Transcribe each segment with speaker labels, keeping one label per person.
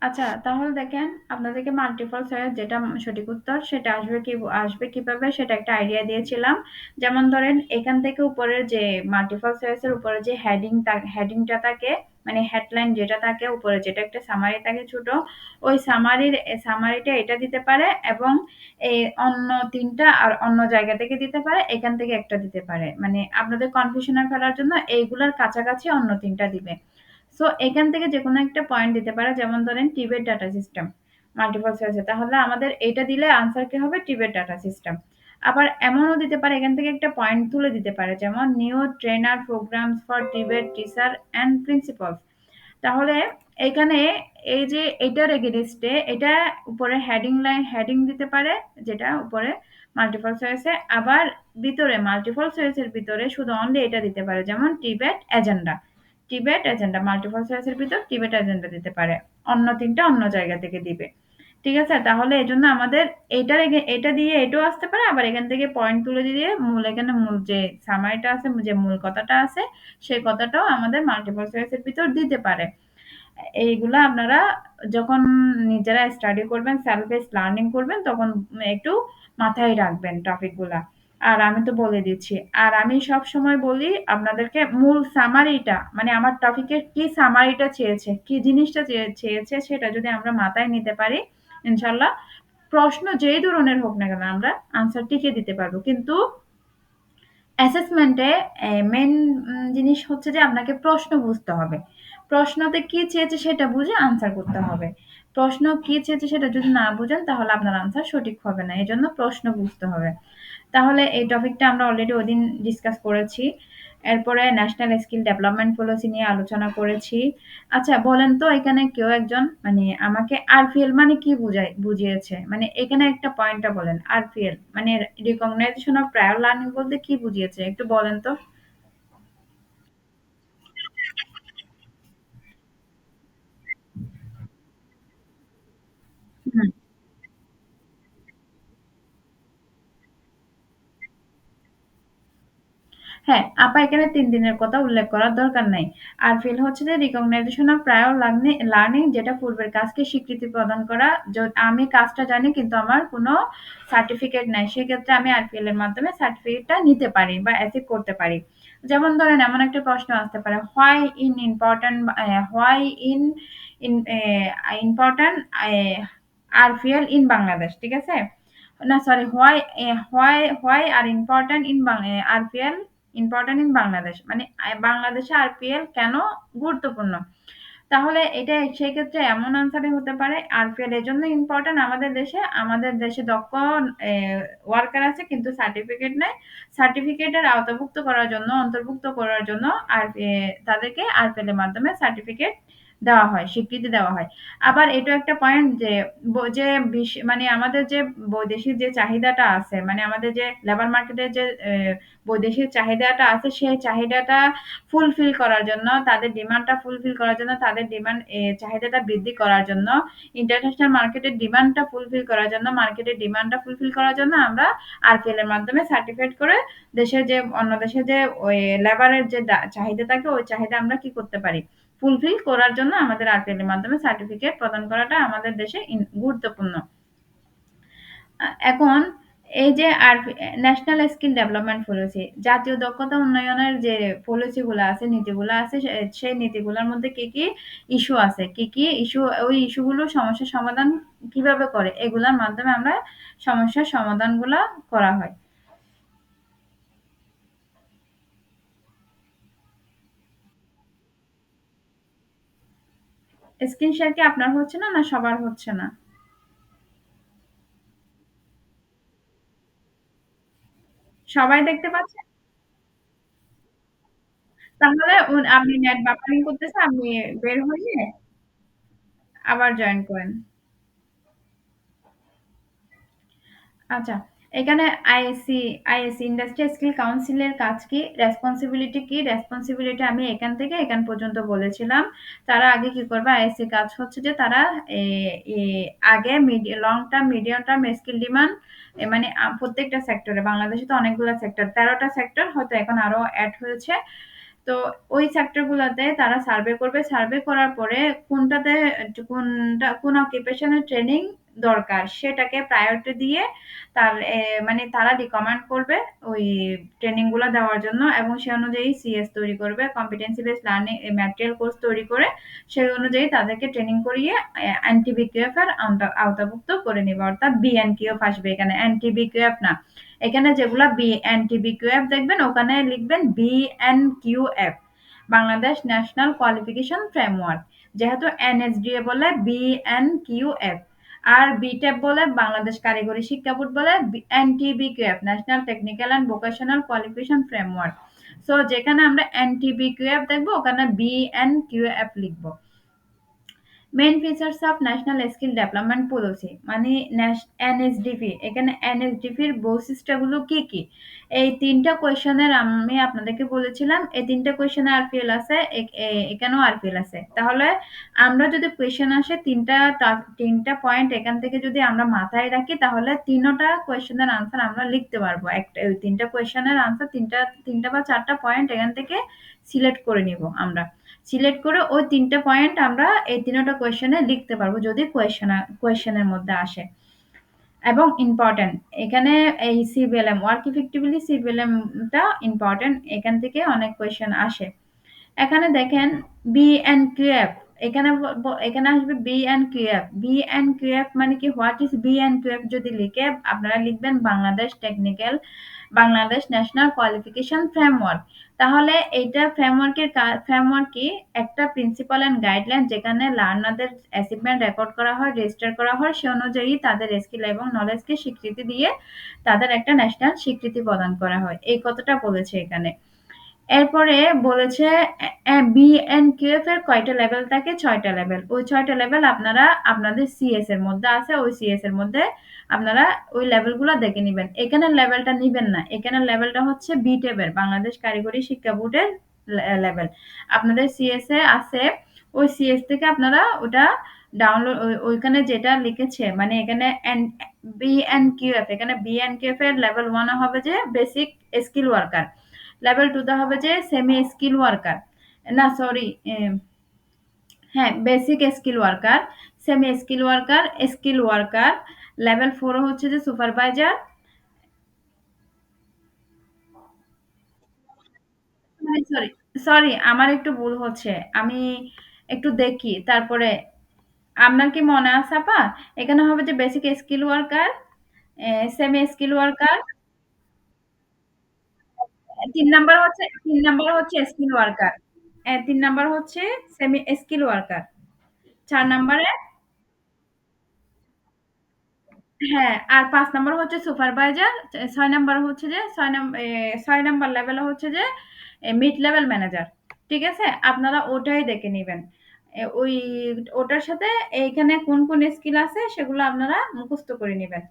Speaker 1: আচ্ছা, তাহলে দেখেন আপনাদেরকে মাল্টিপল চয়েস যেটা সঠিক উত্তর সেটা আসবে কিভাবে সেটা একটা আইডিয়া দিয়েছিলাম। যেমন ধরেন এখান থেকে উপরের যে মাল্টিপল চয়েস এর উপরে যে হেডিংটা থাকে, মানে হেডলাইন যেটা থাকে উপরে, যেটা একটা সামারি থাকে ছোট, ওই সামারিটা এটা দিতে পারে, এবং এই অন্য ৩ টা আর অন্য জায়গা থেকে দিতে পারে, এখান থেকে একটা দিতে পারে। মানে আপনাদের কনফিউশনে ফেলার জন্য এইগুলার কাছাকাছি অন্য ৩ টা দিবে। সো এখান থেকে যেকোনো একটা পয়েন্ট দিতে পারে, যেমন ধরেন টিবেট ডাটা সিস্টেম মাল্টিপল চয়েসে, তাহলে আমাদের এটা দিলে আনসার কি হবে, টিবেট ডাটা সিস্টেম। আবার এমনও দিতে পারে এখান থেকে একটা পয়েন্ট তুলে দিতে পারে, যেমন new trainer programs for Tibet teacher and principles. তাহলে এখানে এই যে এটার এগেনস্টে এটা উপরে হেডিং দিতে পারে, যেটা উপরে মাল্টিপল চয়েসে, আবার ভিতরে মাল্টিপল চয়েসের ভিতরে শুধু অনলি এটা দিতে পারে, যেমন টিবেট এজেন্ডা মাল্টিপল চয়েসের ভিতর টিবেট এজেন্ডা দিতে পারে, অন্য ৩টা অন্য জায়গা থেকে দিবে। ঠিক আছে? তাহলে এজন্য আমাদের এটা দিয়ে এটাও আসতে পারে, আবার এখান থেকে পয়েন্ট তুলে দিয়ে এখানে মূল যে সামারিটা আছে, যে মূল কথাটা আছে, সেই কথাটাও আমাদের মাল্টিপল চয়েস এর ভিতর দিতে পারে। এইগুলা আপনারা যখন নিজেরা স্টাডি করবেন, সেলফ বেসড লার্নিং করবেন, তখন একটু মাথায় রাখবেন টপিক গুলা। আর আমি তো বলে দিচ্ছি, আর আমি সব সময় বলি আপনাদেরকে মূল সামারিটা, মানে আমার টপিকের কি সামারিটা চেয়েছে, কি জিনিসটা চেয়েছে, সেটা যদি আমরা মাথায় নিতে পারি, ইনশাল্লাহ প্রশ্ন যেই ধরনের হোক না কেন আমরা আনসার টিকে দিতে পারবো। কিন্তু অ্যাসেসমেন্টে মেইন জিনিস হচ্ছে যে আপনাকে প্রশ্ন বুঝতে হবে। প্রশ্নতে কি চেয়েছে সেটা বুঝে আনসার করতে হবে। প্রশ্ন কি চেয়েছে সেটা যদি না বুঝেন তাহলে আপনার আনসার সঠিক হবে না। এজন্য প্রশ্ন বুঝতে হবে। তাহলে এই টপিকটা আমরা অলরেডি ওদিন ডিসকাস করেছি। এরপরে ন্যাশনাল স্কিল ডেভেলপমেন্ট পলিসি নিয়ে আলোচনা করেছি। আচ্ছা বলেন তো, এখানে কেউ একজন মানে আমাকে আরপিএল মানে কি বুঝিয়েছে? মানে এখানে একটা পয়েন্টটা বলেন। আরপিএল মানে রিকগনাইজেশন অফ প্রায়র লার্নিং বলতে কি বুঝিয়েছে? একটু বলেন তো। হুম। হ্যাঁ, আপা এখানে ৩ দিনের কথা উল্লেখ করার দরকার নাই। আরফিএল হচ্ছে যে রিকগনাইজেশন অফ প্রায়র লার্নিং, যেটা পূর্বের কাজকে স্বীকৃতি প্রদান করা। আমি কাজটা জানি কিন্তু আমার কোনো সার্টিফিকেট নাই। সেক্ষেত্রে আমি আরপিএল এর মাধ্যমে সার্টিফিকেটটা নিতে পারি বা অ্যাচিভ করতে পারি। যেমন ধরেন এমন একটা প্রশ্ন আসতে পারে, why in important RPL in Bangladesh. ঠিক আছে? না sorry, why are important in RPL important in Bangladesh, মানে বাংলাদেশে আরপিএল কেন গুরুত্বপূর্ণ। তাহলে এটা সেই ক্ষেত্রে এমন আনসারে হতে পারে, আরপিএল এর জন্য ইম্পর্টেন্ট আমাদের দেশে দক্ষ ওয়ার্কার আছে কিন্তু সার্টিফিকেট নাই। সার্টিফিকেটের অন্তর্ভুক্ত করার জন্য আর তাদেরকে আরপিএল এর মাধ্যমে সার্টিফিকেট দেওয়া হয়, স্বীকৃতি দেওয়া হয়। আবার এটা একটা পয়েন্ট যে যে মানে আমাদের যে বৈদেশিক যে চাহিদাটা আছে, মানে আমাদের যে লেবার মার্কেটের যে বৈদেশিক চাহিদাটা আছে, সেই চাহিদাটা ফুলফিল করার জন্য, তাদের ডিমান্ডটা ফুলফিল করার জন্য, তাদের চাহিদাটা বৃদ্ধি করার জন্য, ইন্টারন্যাশনাল মার্কেটের ডিমান্ডটা ফুলফিল করার জন্য, মার্কেটের ডিমান্ডটা ফুলফিল করার জন্য আমরা আরপিএল এর মাধ্যমে সার্টিফাইড করে দেশের যে অন্য দেশে যে ওই লেবারের যে চাহিদা থাকে, ওই চাহিদা আমরা কি করতে পারি, ফুলফিল করার জন্য আমাদের আরপিএল এর মাধ্যমে সার্টিফিকেট প্রদান করাটা আমাদের দেশে গুরুত্বপূর্ণ। এখন এই যে ন্যাশনাল স্কিল ডেভেলপমেন্ট পলিসি, জাতীয় দক্ষতা উন্নয়নের যে পলিসিগুলো আছে, নীতিগুলো আছে, সেই নীতিগুলোর মধ্যে কি কি ইস্যু আছে, কি কি ইস্যু, ওই ইস্যুগুলো সমস্যার সমাধান কিভাবে করে, এগুলোর মাধ্যমে আমরা সমস্যার সমাধানগুলা করা হয়। স্ক্রিন শেয়ার কি আপনার হচ্ছে না, না সবার হচ্ছে না? সবাই দেখতে পাচ্ছেন? তাহলে আপনি নেট বাফারিং করতেছে, আপনি বের হয়ে আবার জয়েন করেন। আচ্ছা, এখানে আইএসসি ইন্ডাস্ট্রিয়াল স্কিল কাউন্সিলের কাজ কি, রেসপন্সিবিলিটি কি, রেসপন্সিবিলিটি আমি এখান থেকে এখান পর্যন্ত বলেছিলাম। তারা আগে কি করবে, আইএসসি কাজ হচ্ছে যে তারা এ, এ, আগে long term medium term skill demand, মানে প্রত্যেকটা সেক্টরে, বাংলাদেশে তো অনেকগুলো সেক্টর, 13টা সেক্টর, হয়তো এখন আরো অ্যাড হয়েছে। তো তো ওই সেক্টর গুলাতে তারা সার্ভে করবে, সার্ভে করার পরে কোনটাতে কোন অকুপেশনের ট্রেনিং দরকার সেটাকে প্রায়োরিটি দিয়ে তার মানে তারা রিকমেন্ড করবে ওই ট্রেনিং গুলা দেওয়ার জন্য, এবং সে অনুযায়ী সিএস তৈরি করবে, competency base learning material course তৈরি করে সেই অনুযায়ী তাদেরকে ট্রেনিং করিয়ে এনটিবিকিউএফ এর আওতাভুক্ত করে নিবে, অর্থাৎ বিএনকিউএফ আসবে এখানে, এনটিবিকিউএফ না। এখানে যেগুলা এনটিবিকিউএফ দেখবেন ওখানে লিখবেন BNQF, Bangladesh national qualification framework. যেহেতু এনএসডিএ বলে বিএনকিউএফ, আর বিটেপ বলে বাংলাদেশ কারিগরি শিক্ষা বোর্ড বলে NTVQF, national technical and vocational qualification framework. So যেখানে আমরা এনটিবিকিউএফ দেখবো ওখানে বিএনকিউএফ লিখবো। Main features of national skill development policy মানে এনএসডিপি, এখানে এনএসডিপির বৈশিষ্ট্যগুলো কি কি, এই তিনটা কোয়েশনের আমি আপনাদেরকে বলেছিলাম, এই তিনটা কোয়েশনে আরপিএল আছে, এখানেও আরপিএল আছে। তাহলে আমরা যদি কোয়েশন আসে তিনটা পয়েন্ট এখান থেকে যদি আমরা মাথায় রাখি তাহলে তিনটা কোয়েশনের আনসার আমরা লিখতে পারবো। একটা ওই তিনটা কোয়েশনের আনসার তিনটা বা চারটা পয়েন্ট এখান থেকে সিলেক্ট করে নিব আমরা, সিলেক্ট করে ওই তিনটা পয়েন্ট আমরা এই তিনটা কোয়েশনে লিখতে পারবো যদি কোয়েশনের মধ্যে আসে। এবং ইম্পর্টেন্ট এখানে এই সিবিএলএম ওয়ার্ক ইফেক্টিভলি সিবিএলএমটা ইম্পর্টেন্ট, এখান থেকে অনেক কোয়েশন আসে। এখানে দেখেন বিএনকিউএফ, এখানে আসবে বিএনকিউএফ। বিএনকিউএফ মানে কি, হোয়াট ইজ বিএনকিউএফ যদি লিখে আপনারা লিখবেন বাংলাদেশ ন্যাশনাল কোয়ালিফিকেশন ফ্রেমওয়ার্ক। তাহলে এইটা ফ্রেমওয়ার্ক কি, একটা প্রিন্সিপাল এন্ড গাইডলাইন যেখানে লার্নারদের অ্যাচিভমেন্ট রেকর্ড করা হয়, রেজিস্টার করা হয়, সে অনুযায়ী তাদের স্কিল এবং নলেজকে স্বীকৃতি দিয়ে তাদের একটা ন্যাশনাল স্বীকৃতি প্রদান করা হয়। এই কথাটা বলেছে এখানে। এরপরে বলেছে বিএনকিউএফ এর কয়টা লেভেল থাকে, 6টা লেভেল। ওই 6টা লেভেল আপনারা আপনাদের সিএস এর মধ্যে আছে, ওই সিএস এর মধ্যে আপনারা ওই লেভেলগুলো দেখে নিবেন। এখানে লেভেলটা নিবেন না, এখানে লেভেলটা হচ্ছে বিটেপ এর, বাংলাদেশ কারিগরি শিক্ষা বোর্ডের লেভেল। আপনাদের সিএস এ আছে, ওই সিএস থেকে আপনারা ওটা ডাউনলোড, ওইখানে যেটা লিখেছে মানে এখানে বিএনকিউএফ, এখানে বিএনকিউএফ এর লেভেল 1 হবে যে বেসিক স্কিল ওয়ার্কার, লেভেল 2 তে হবে যে সেমি স্কিল ওয়ার্কার, না সরি, হ্যাঁ basic skill worker, semi skill worker, level 4 হচ্ছে যে সুপারভাইজার, সরি সরি আমার একটু ভুল হচ্ছে, আমি একটু দেখি তারপরে। আপনার কি মনে আছে আপা, এখানে হবে যে basic skill worker, semi skill worker, 3 number হচ্ছে স্কিল ওয়ার্কার, 3 নাম্বার হচ্ছে সেমি স্কিল ওয়ার্কার, 4 নাম্বারে, হ্যাঁ, আর ৫ নাম্বার হচ্ছে সুপারভাইজার, ৬ নাম্বার হচ্ছে যে ৬ নাম্বার লেভেলে হচ্ছে যে মিড লেভেল ম্যানেজার। ঠিক আছে? আপনারা ওটাই দেখে নিবেন। ওই ওটার সাথে এইখানে কোন স্কিল আছে সেগুলো আপনারা মুখস্থ করে নিবেন।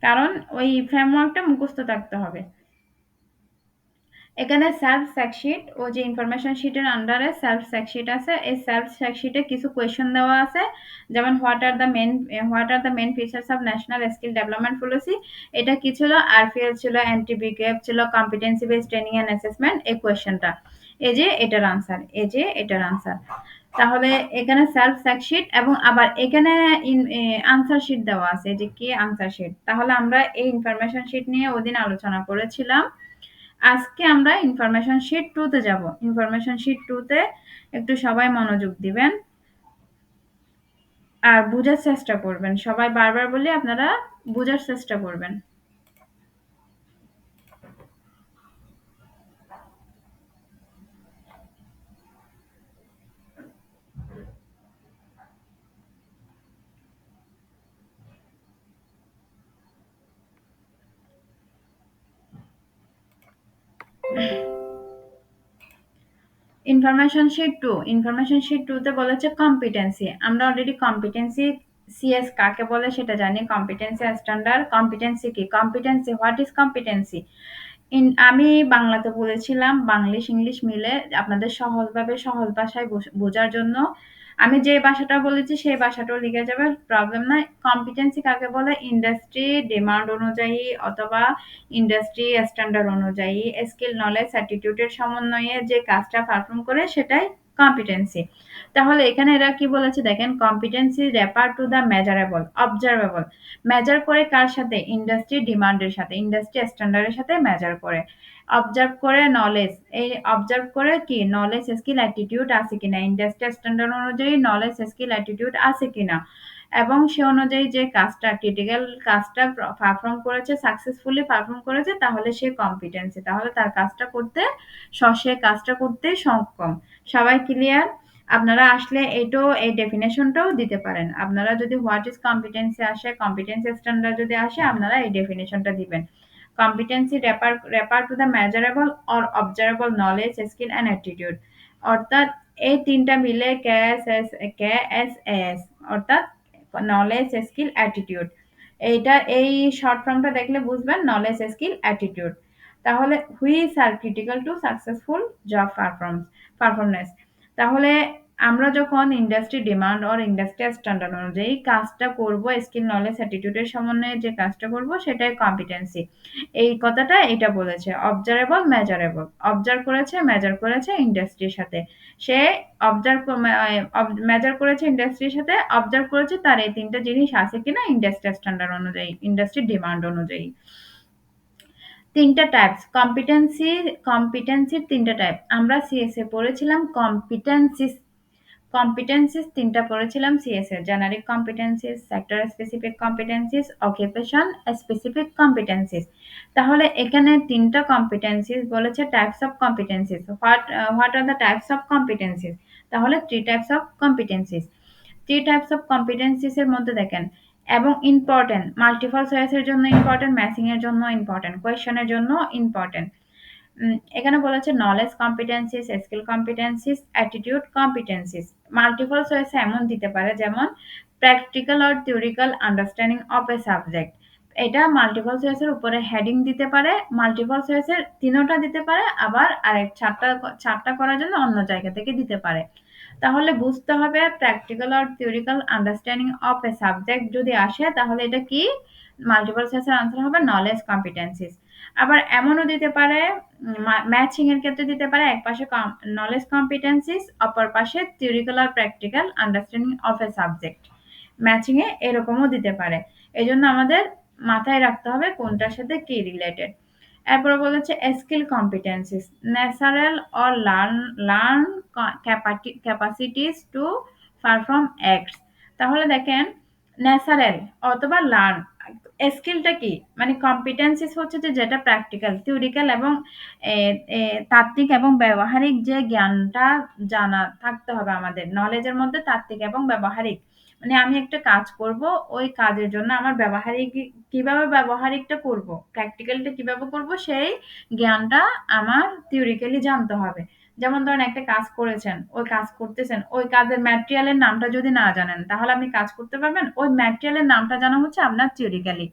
Speaker 1: কারণ ওই ফ্রেমওয়ার্কটা মুখস্থ থাকতে হবে। এখানে সেলফ ফ্যাক্ট ও যে ইনফরমেশন শিটের আন্ডারে সেলফ ফ্যাক্ট আছে, এই সেলফ ফ্যাক্ট কিছু কোয়েশ্চেন দেওয়া আছে, যেমন what are the main features of national skill development policy, এটা কি ছিল, আরপিএল ছিল, এনটিবিকেএফ ছিল, competency based training and assessment, এই কোয়েশ্চেনটা, এটার আনসার। তাহলে এখানে সেলফ ফ্যাক্ট এবং আবার এখানে আনসার শিট দেওয়া আছে, যে কি আনসার শিট। তাহলে আমরা এই ইনফরমেশন শিট নিয়ে ওদিন আলোচনা করেছিলাম। আজকে আমরা ইনফরমেশন শিট 2 তে যাব। ইনফরমেশন শিট 2 তে একটু সবাই মনোযোগ দিবেন আর বুঝার চেষ্টা করবেন। সবাই বারবার বলি আপনারা বুঝার চেষ্টা করবেন। ইনফরমেশন শিট 2 তে বলেছে কম্পিটেন্সি। আমরা অলরেডি কম্পিটেন্সি সিএস কাকে বলে সেটা জানি। কম্পিটেন্সি স্ট্যান্ডার্ড, কম্পিটেন্সি কি? Competency, what is competency? আমি বাংলাতে বলেছিলাম, বাংলিশ ইংলিশ মিলে আপনাদের সহজভাবে সহজ ভাষায় বোঝার জন্য আমি যে ভাষাটা বলেছি সেই ভাষাটাও লিখে যাবে, প্রবলেম নাই। কম্পিটেন্সি কাকে বলে? ইন্ডাস্ট্রি ডিমান্ড অনুযায়ী অথবা ইন্ডাস্ট্রি স্ট্যান্ডার্ড অনুযায়ী স্কিল, নলেজ, অ্যাটিটিউডের সমন্বয়ে যে কাজটা পারফর্ম করে সেটাই কম্পিটেন্সি। তাহলে এখানে এরা কি বলেছে দেখেন, competency refer to the measurable, observable. Measure করে কার সাথে? ইন্ডাস্ট্রি ডিমান্ডের সাথে, ইন্ডাস্ট্রি স্ট্যান্ডার্ডের সাথে মেজার করে। অবজার্ভ করে নলেজ, এই অবজার্ভ করে কি নলেজ, স্কিল, অ্যাটিটিউড আছে কিনা, ইন্ডাস্ট্রি স্ট্যান্ডার্ড অনুযায়ী নলেজ, স্কিল, অ্যাটিটিউড আছে কিনা, এবং সে অনুযায়ী যে কাজটা ক্রিটিক্যাল কাজটা পারফর্ম করেছে, সাকসেসফুলি পারফর্ম করেছে, তাহলে সে কম্পিটেন্সি, তাহলে তার কাজটা করতে সে কাজটা করতে সক্ষম। সবাই ক্লিয়ার? আপনারা আসলে এটাও এই ডেফিনেশনটাও দিতে পারেন। আপনারা যদি হোয়াট ইজ কম্পিটেন্সি আসে, কম্পিটেন্সি স্ট্যান্ডার্ড যদি আসে, আপনারা এই ডেফিনেশনটা দিবেন। Competency refer to the measurable or অবজারেবল knowledge, skill and attitude. অর্থাৎ এই তিনটা মিলে KSS, অর্থাৎ নলেজ, স্কিল, অ্যাটিটিউড। এইটা এই শর্ট ফর্মটা দেখলে বুঝবেন, নলেজ, স্কিল, অ্যাটিটিউড। তাহলে which are critical to successful job performance. তাহলে আমরা যখন industry demand or industrial standard অনুযায়ী কাজটা করব, স্কিল, নলেজ, অ্যাটিটিউডের সমন্বয়ে যে কাজটা করব সেটাই কম্পিটেন্সি। এই কথাটা এটা বলেছে। অবজারেবল, মেজারেবল। অবজার্ভ করেছে, মেজার করেছে ইন্ডাস্ট্রির সাথে। সে অবজার্ভ মেজার করেছে ইন্ডাস্ট্রির সাথে, অবজার্ভ করেছে তার এই তিনটা জিনিস আছে কিনা ইন্ডাস্ট্রি স্ট্যান্ডার্ড অনুযায়ী, ইন্ডাস্ট্রি ডিমান্ড অনুযায়ী। তিনটা টাইপস কম্পিটেন্সির তিনটা টাইপ। আমরা সিএসএ পড়েছিলাম কম্পিটেন্সিস। কম্পিটেন্সিস তিনটা পড়েছিলাম CSA: generic competencies, sector specific competencies, occupation specific competencies. তাহলে এখানে তিনটা কম্পিটেন্সিস বলেছে, types of competencies. What are the types of competencies? তাহলে three types of competencies. Three types of competencies এর মধ্যে দেখেন, এবং ইম্পর্টেন্ট, মাল্টিপল চয়েস এর জন্য ইম্পর্টেন্ট, ম্যাচিং এর জন্য ইম্পর্টেন্ট, কোয়েশ্চেনের জন্য ইম্পর্টেন্ট। এখানে বলেছে knowledge competencies, skill competencies, attitude competencies. Multiple choice এমন দিতে পারে যেমন practical or theoretical understanding of a subject. এটা মাল্টিপল চয়েসের উপরে হেডিং দিতে পারে, মাল্টিপল চয়েসের তিনোটা দিতে পারে, আবার আরেক চারটা চারটা করার জন্য অন্য জায়গা থেকে দিতে পারে। তাহলে বুঝতে হবে practical or theoretical understanding of a subject যদি আসে তাহলে এটা কি? মাল্টিপল চয়েসের আনসার হবে নলেজ কম্পিটেন্সিস। আবার এমনও দিতে পারে, ম্যাচিং এর ক্ষেত্রে দিতে পারে, এক পাশে নলেজ কম্পিটেন্সিস, অপর পাশে থিওরিক্যাল আর practical understanding of a subject. Matching এ এরকমও দিতে পারে। এজন্য আমাদের মাথায় রাখতে হবে কোনটার সাথে কি রিলেটেড। এরপরে বলেছে skill competencies, natural or learn capacities to perform acts. তাহলে দেখেন, ন্যাচারাল অথবা লার্ন, স্কিলটা কি? মানে কম্পিটেন্সিস হচ্ছে যে যেটা প্র্যাকটিক্যাল, থিওরিক্যাল এবং এ, এ, তাত্ত্বিক এবং ব্যবহারিক যে জ্ঞানটা জানা থাকতে হবে আমাদের। নলেজের মধ্যে তাত্ত্বিক এবং ব্যবহারিক, মানে আমি একটা কাজ করব, ওই কাজের জন্য আমার ব্যবহারিক কিভাবে ব্যবহারিকটা করব, প্র্যাকটিক্যালটা কিভাবে করব, সেই জ্ঞানটা আমার থিওরিক্যালি জানতে হবে। যেমন ধরেন একটা কাজ করেছেন, ওই কাজ করতেছেন, ওই কাজের ম্যাটেরিয়ালের নামটা যদি না জানেন তাহলে আপনি কাজ করতে পারবেন? ওই ম্যাটেরিয়ালের নামটা জানা হচ্ছে আপনার থিওরিক্যালি।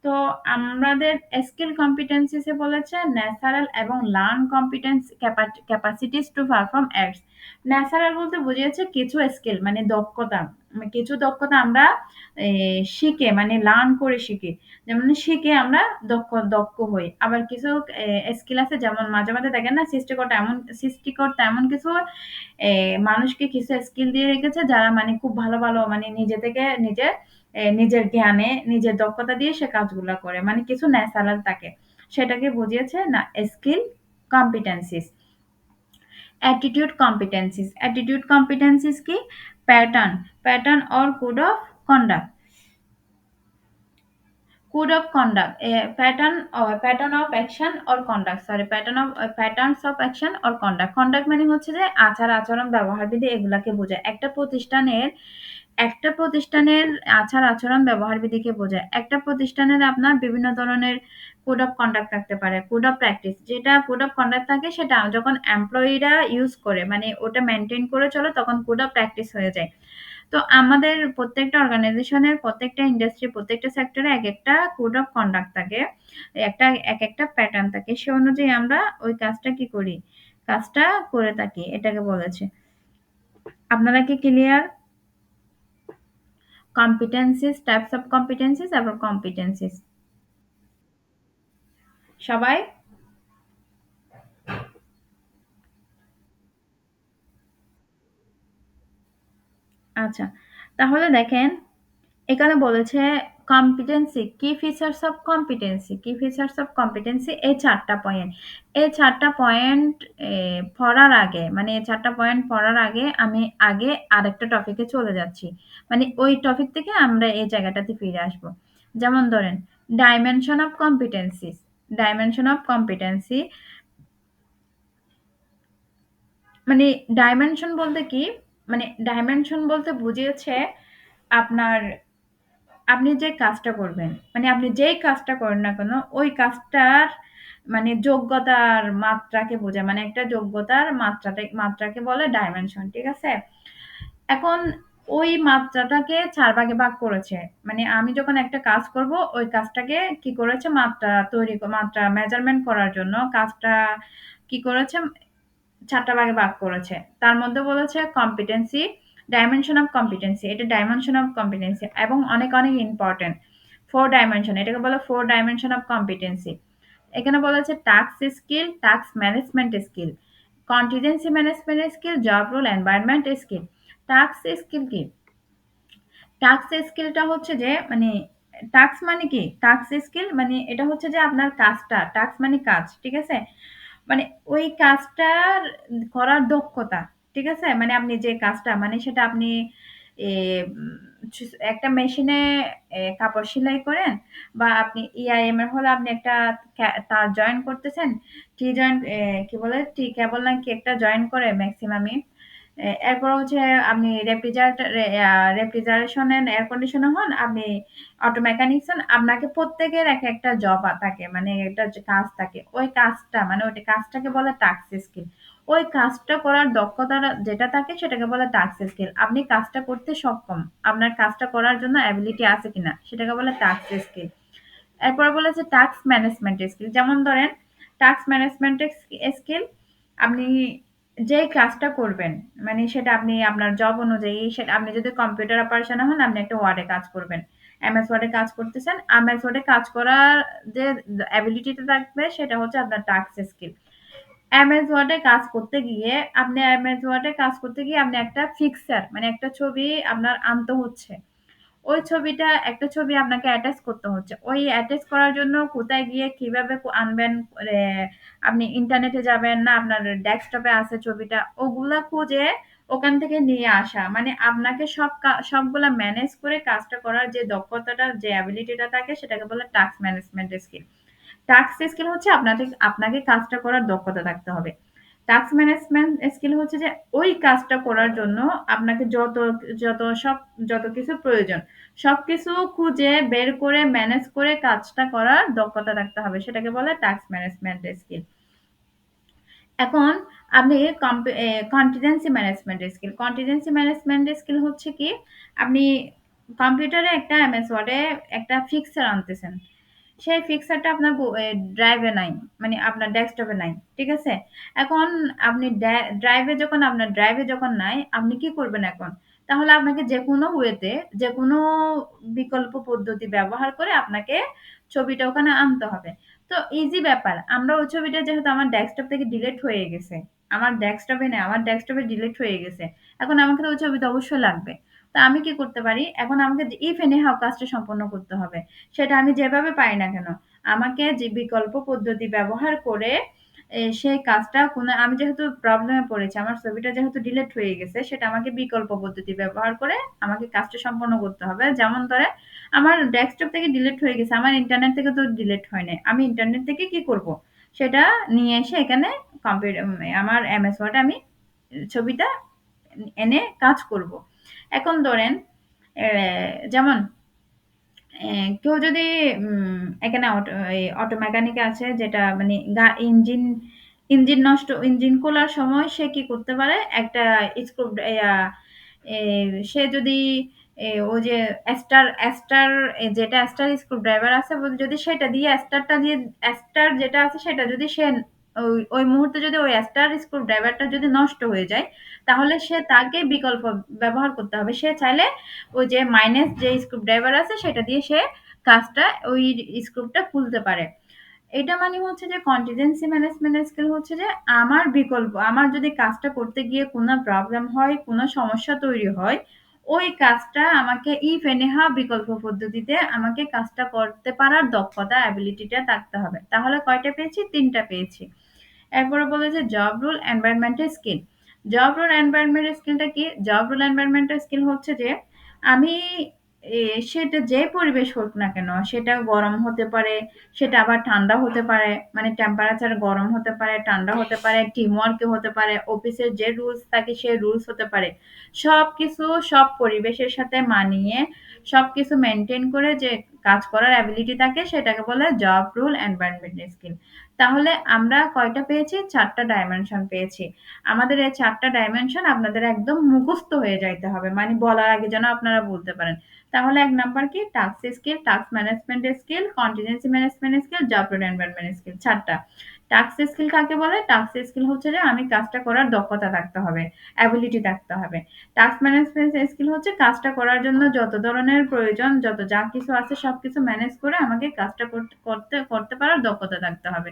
Speaker 1: তো আমাদের স্কিল কম্পিটেন্সিস এ বলেছে ন্যাচারাল এবং learn competence capacities to perform acts. Natural বলতে বুঝিয়েছে কিছু স্কিল মানে দক্ষতা, কিছু দক্ষতা আমরা শিখে মানে লার্ন করে শিখি, যেমন শিখে আমরা দক্ষ হই। আবার কিছু স্কিল আছে, যেমন মাঝে মাঝে দেখেন না সৃষ্টিকর্তা এমন কিছু মানুষকে কিছু স্কিল দিয়ে রেখেছে যারা মানে খুব ভালো ভালো মানে নিজে থেকে নিজের জ্ঞানে নিজের দক্ষতা দিয়ে সে কাজগুলা করে, মানে কিছু ন্যাচারাল থাকে, সেটাকে বুঝিয়েছে না স্কিল কম্পিটেন্সিস। অ্যাটিটিউড কম্পিটেন্সিস কি? Pattern or code of conduct, pattern of action or conduct, sorry patterns of action or conduct. Conduct মানে হচ্ছে যে আচার আচরণ ব্যবহার বিধি, এগুলাকে বোঝায়। একটা প্রতিষ্ঠানের আচার আচরণ ব্যবহার বিধিকে বোঝায়। একটা প্রতিষ্ঠানের আপনার বিভিন্ন ধরনের কোড অফ কন্ডাক্ট থাকতে পারে, কোড অফ প্র্যাকটিস। যেটা কোড অফ কন্ডাক্ট থাকে সেটা যখন এমপ্লয়িরা ইউজ করে মানে ওটা মেনটেন করে চলে তখন কোড অফ প্র্যাকটিস হয়ে যায়। তো আমাদের প্রত্যেকটা অর্গানাইজেশনের, প্রত্যেকটা ইন্ডাস্ট্রি, প্রত্যেকটা সেক্টরে এক একটা কোড অফ কন্ডাক্ট থাকে, এক একটা প্যাটার্ন থাকে। সে অনুযায়ী আমরা ওই কাজটা কি করি, কাজটা করে থাকি, এটাকে বলেছে। আপনারা কি clear? Competencies, types of competencies এবং কম্পিটেন্সিস। সবাই? আচ্ছা। তাহলে দেখেন এখানে বলেছে কম্পিটেন্সি, কি ফিচার্স অফ কম্পিটেন্সি, কি ফিচার্স অফ কম্পিটেন্সি, এই ৪ টা পয়েন্ট। এই ৪ টা পয়েন্ট পড়ার আগে মানে এই ৪ টা পয়েন্ট পড়ার আগে আমি আগে আরেকটা টপিকে চলে যাচ্ছি। মানে ওই টপিক থেকে আমরা এই জায়গাটাতে ফিরে আসবো। যেমন ধরেন dimension of competencies. Dimension of competency মানে ডাইমেনশন বলতে কি? মানে ডাইমেনশন বলতে বুঝিয়েছে আপনার আপনি যে কাজটা করবেন, মানে আপনি যেই কাজটা করেন না কেন, ওই কাজটার মানে যোগ্যতার মাত্রাকে বোঝায়। মানে একটা যোগ্যতার মাত্রাকে বলে ডাইমেনশন। ঠিক আছে? এখন ওই মাত্রাটাকে ৪ ভাগে ভাগ করেছে। মানে আমি যখন একটা কাজ করব, ওই কাজটাকে কি করেছে মাত্রা মেজারমেন্ট করার জন্য কাজটা কি করেছে ৪ টা ভাগে ভাগ করেছে। তার মধ্যে বলেছে কম্পিটেন্সি, ডাইমেনশন অফ কম্পিটেন্সি। এটা ডাইমেনশন অফ কম্পিটেন্সি এবং অনেক, অনেক ইম্পোর্টেন্ট। 4 ডাইমেনশন, এটাকে বলে 4 ডাইমেনশন অফ কম্পিটেন্সি। এখানে বলা হচ্ছে task skill, task management skill, contingency management skill, job role, environment skill. Task skill কি? টাস্ক স্কিলটা হচ্ছে যে মানে টাস্ক মানে কি? টাস্ক স্কিল মানে এটা হচ্ছে যে আপনার কাজটা, টাস্ক মানে কাজ। ঠিক আছে? মানে ওই কাজটার করার দক্ষতা। ঠিক আছে? মানে আপনি যে কাজটা মানে সেটা আপনি এ উম একটা মেশিনে কাপড় সেলাই করেন বা আপনি EIM এর হলে আপনি একটা তার জয়েন করতেছেন। টি জয়েন্ট কি বলে? টি কেবল নাকি একটা জয়েন করে মেক্সিমামই। এরপর হচ্ছে আপনি রেফ্রিজারেশন এন্ড এয়ার কন্ডিশনার হন, আপনি অটো মেকানিক্স হন। আপনাকে প্রত্যেকের একটা জব থাকে। মানে একটা যে কাজ থাকে। ওই কাজটা মানে ওই কাজটাকে বলে টাস্ক স্কিল। ওই কাজটা করার দক্ষতাটা যেটা থাকে সেটাকে বলে টাস্ক স্কিল। আপনি কাজটা করতে সক্ষম। আপনার কাজটা করার জন্য এবিলিটি আছে কিনা সেটাকে বলে টাস্ক স্কিল। এরপর বলেছে টাস্ক ম্যানেজমেন্ট স্কিল। যেমন ধরেন টাস্ক ম্যানেজমেন্ট স্কিল, আপনি যেই কাজটা করবেন মানে সেটা আপনি আপনার জব অনুযায়ী সেটা আপনি যদি কম্পিউটার অপারেশনে হন আপনি একটা ওয়ার্ডে কাজ করবেন। এমএস ওয়ার্ডে কাজ করতেছেন। এমএস ওয়ার্ডে কাজ করার যে অ্যাবিলিটিটা থাকবে সেটা হচ্ছে আপনার টাস্ক স্কিল। এমএস ওয়ার্ডে কাজ করতে গিয়ে এমএস ওয়ার্ডে কাজ করতে গিয়ে আপনি একটা পিকচার মানে একটা ছবি আপনার আনতে হচ্ছে। ওই ছবিটা একটা ছবি আপনাকে অ্যাটাচ করতে হচ্ছে। ওই অ্যাটাচ করার জন্য কোথায় গিয়ে কিভাবে আনবেন, এ আপনি ইন্টারনেটে যাবেন না আপনার ডেস্কটপে আছে ছবিটা, ওগুলা খুঁজে ওখান থেকে নিয়ে আসা। মানে আপনাকে সবগুলা ম্যানেজ করে কাজটা করার যে দক্ষতাটা, যে অ্যাবিলিটিটা থাকে সেটাকে বলে task management skill. Task skill হচ্ছে আপনাকে কাজটা করার দক্ষতা থাকতে হবে। টাস্ক ম্যানেজমেন্ট স্কিল হচ্ছে যে ওই কাজটা করার জন্য আপনাকে যত কিছু প্রয়োজন সবকিছু খুঁজে বের করে ম্যানেজ করে কাজটা করার দক্ষতা থাকতে হবে। সেটাকে বলে টাস্ক ম্যানেজমেন্ট স্কিল। এখন আপনি contingency management skill. Contingency management skill হচ্ছে কি? আপনি কম্পিউটারে একটা এমএস ওয়ার্ডে একটা ফিক্সার আনতেছেন। সেই ফিক্সারটা আপনার ড্রাইভে নাই। মানে আপনার ডেস্কটপে নাই। ঠিক আছে? এখন আপনি আপনার ড্রাইভে যখন নাই, আপনি কি করবেন এখন? তাহলে আপনাকে যেকোনো ওয়েতে, যেকোনো বিকল্প পদ্ধতি ব্যবহার করে আপনাকে ছবিটা ওখানে আনতে হবে। তো ইজি ব্যাপার। আমরা ওই ছবিটা যেহেতু আমার ডেস্কটপ থেকে ডিলিট হয়ে গেছে। আমার ডেস্কটপে নেই, আমার ডেস্কটপে ডিলিট হয়ে গেছে। এখন আমাকে তো ওই ছবিটা অবশ্যই লাগবে। তো আমি কি করতে পারি? এখন আমাকে ইফ এনি হাউ কাজটা সম্পন্ন করতে হবে। সেটা আমি যেভাবে পারি না কেন, আমাকে যে বিকল্প পদ্ধতি ব্যবহার করে সেই কাজটা আমি যেহেতু প্রবলেমে পড়েছি, আমার ছবিটা যেহেতু ডিলিট হয়ে গেছে, সেটা আমাকে বিকল্প পদ্ধতি ব্যবহার করে আমাকে কাজটা সম্পন্ন করতে হবে। যেমন ধরেন, আমার ডেস্কটপ থেকে ডিলিট হয়ে গেছে, আমার ইন্টারনেট থেকে তো ডিলিট হয় নাই। আমি ইন্টারনেট থেকে কি করব? সেটা নিয়ে এসে এখানে আমার এমএস ওয়ার্ডে আমি ছবিটা এনে কাজ করব। এখন ধরেন যেমন কেউ যদি এখানে অটো মেকানিক আছে যেটা মানে ইঞ্জিন খোলার সময় সে কি করতে পারে? একটা স্ক্রু এ সে যদি ওই যে এস্টার স্ক্রু ড্রাইভার আছে যদি সেটা দিয়ে স্টার যেটা আছে সেটা যদি সে ওই মুহূর্তে যদি ওই স্টার স্ক্রু ড্রাইভারটা যদি নষ্ট হয়ে যায়, তাহলে সে তাকে বিকল্প ব্যবহার করতে হবে। সে চাইলে ওই যে মাইনাস যে স্ক্রু ড্রাইভার আছে সেটা দিয়ে সে কাজটা ওই স্ক্রুটা খুলতে পারে। এটা মানে হচ্ছে যে কন্টিজেন্সি ম্যানেজমেন্ট স্কিল হচ্ছে যে আমার বিকল্প, আমার যদি কাজটা করতে গিয়ে কোনো প্রবলেম হয়, কোনো সমস্যা তৈরি হয়, ওই কাজটা আমাকে ইফ এনিহা বিকল্প পদ্ধতিতে আমাকে কাজটা করতে পারার দক্ষতা অ্যাবিলিটিটা থাকতে হবে। তাহলে কয়টা পেয়েছি? ৩টা পেয়েছি। এরপরে বলেছে job role environmental skill. Job role environmental স্কিলটা কি? জব রোল এনভায়রনমেন্টাল স্কিল হচ্ছে যে আমি সেটা যে পরিবেশ হোক না কেন, সেটা গরম হতে পারে, সেটা আবার ঠান্ডা হতে পারে, মানে টেম্পারেচার গরম হতে পারে, ঠান্ডা হতে পারে, টিম ওয়ার্ক হতে পারে, অফিসের যে রুলস থাকে সেই রুলস হতে পারে। সবকিছু সব পরিবেশের সাথে মানিয়ে সবকিছু মেনটেন করে যে কাজ করার অ্যাবিলিটি থাকে সেটাকে বলে জব রোল এনভায়রনমেন্টাল স্কিল। তাহলে আমরা কয়টা পেয়েছি? ৪টা ডাইমেনশন পেয়েছি। আমাদের এই ৪টা ডাইমেনশন আপনাদের একদম মুখস্থ হয়ে যাইতে হবে। মানে বলার আগে যেন আপনারা বলতে পারেন। তাহলে ১ নাম্বার কি? Task skill, task management skill, contingency management skill, job role environment skill ৪টা। টাস্ক স্কিল কাকে বলে? টাস্ক স্কিল হচ্ছে যে আমি কাজটা করার দক্ষতা থাকতে হবে, অ্যাবিলিটি থাকতে হবে। টাস্ক ম্যানেজমেন্ট স্কিল হচ্ছে কাজটা করার জন্য যত ধরনের প্রয়োজন, যত যা কিছু আছে সবকিছু ম্যানেজ করে আমাকে কাজটা করতে করতে পারার দক্ষতা থাকতে হবে।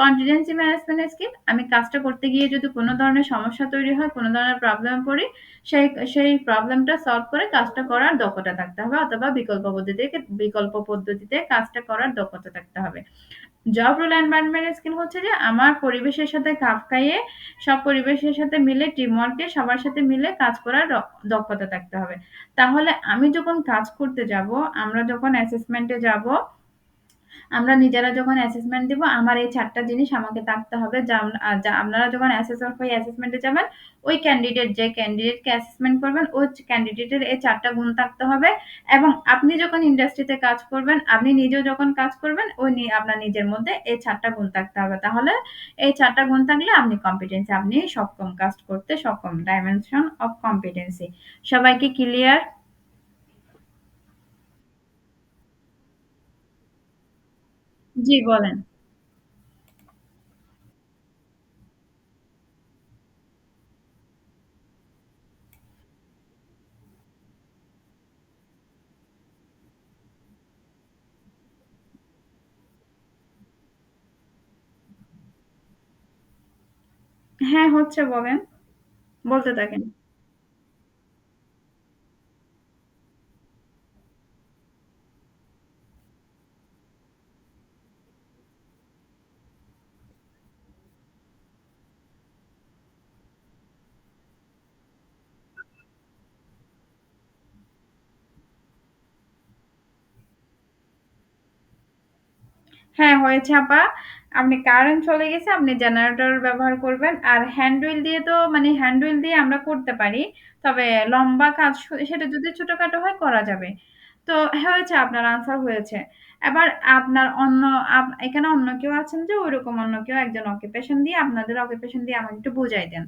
Speaker 1: কন্টিজেন্সি ম্যানেজমেন্ট স্কিল, আমি কাজটা করতে গিয়ে যদি কোনো ধরনের সমস্যা তৈরি হয়, কোনো ধরনের প্রবলেমে পড়ি, সেই সেই প্রবলেমটা সলভ করে কাজটা করার দক্ষতা থাকতে হবে, অথবা বিকল্প পদ্ধতিতে কাজটা করার দক্ষতা থাকতে হবে। জব রোল এনভায়রনমেন্ট স্কিল হচ্ছে যে আমার পরিবেশের সাথে খাপ খাইয়ে সব পরিবেশের সাথে মিলে টিম ওয়ার্কে সবার সাথে মিলে কাজ করার দক্ষতা থাকতে হবে। তাহলে আমি যখন কাজ করতে যাব, আমরা যখন অ্যাসেসমেন্টে যাব, আমরা নিজেরা যখন অ্যাসেসমেন্ট দিব, আমার এই ৪ টা জিনিস আমাকে থাকতে হবে। যা আপনারা যখন অ্যাসেসর হয়ে অ্যাসেসমেন্টে যাবেন, ওই ক্যান্ডিডেট যে ক্যান্ডিডেটকে অ্যাসেসমেন্ট করবেন, ওই ক্যান্ডিডেটের এই ৪ টা গুণ থাকতে হবে। এবং আপনি যখন ইন্ডাস্ট্রিতে কাজ করবেন, আপনি নিজেও যখন কাজ করবেন, আপনার নিজের মধ্যে এই ৪ টা গুণ থাকতে হবে। তাহলে এই ৪ টা গুণ থাকলে আপনি কম্পিটেন্সি, আপনি সক্ষম কাজ করতে সক্ষম। Dimension of competency. সবাই কি ক্লিয়ার? জি, বলেন। হ্যাঁ, হচ্ছে বলেন। বলতে থাকেন। হ্যাঁ, হয়েছে আপা। আপনি কারেন্ট চলে গেছে, আপনি জেনারেটর ব্যবহার করবেন। আর হ্যান্ড হুইল দিয়ে তো মানে হ্যান্ড হুইল দিয়ে আমরা করতে পারি। তবে লম্বা কাজ সেটা যদি ছোটখাটো হয় করা যাবে। তো হয়েছে, আপনার আনসার হয়েছে। এবার আপনার অন্য এখানে অন্য কেউ আছেন যে ঐরকম অন্য কেউ একজন অকুপেশন দিয়ে আপনাদের অকুপেশন দিয়ে আমাকে একটু বুঝাই দেন।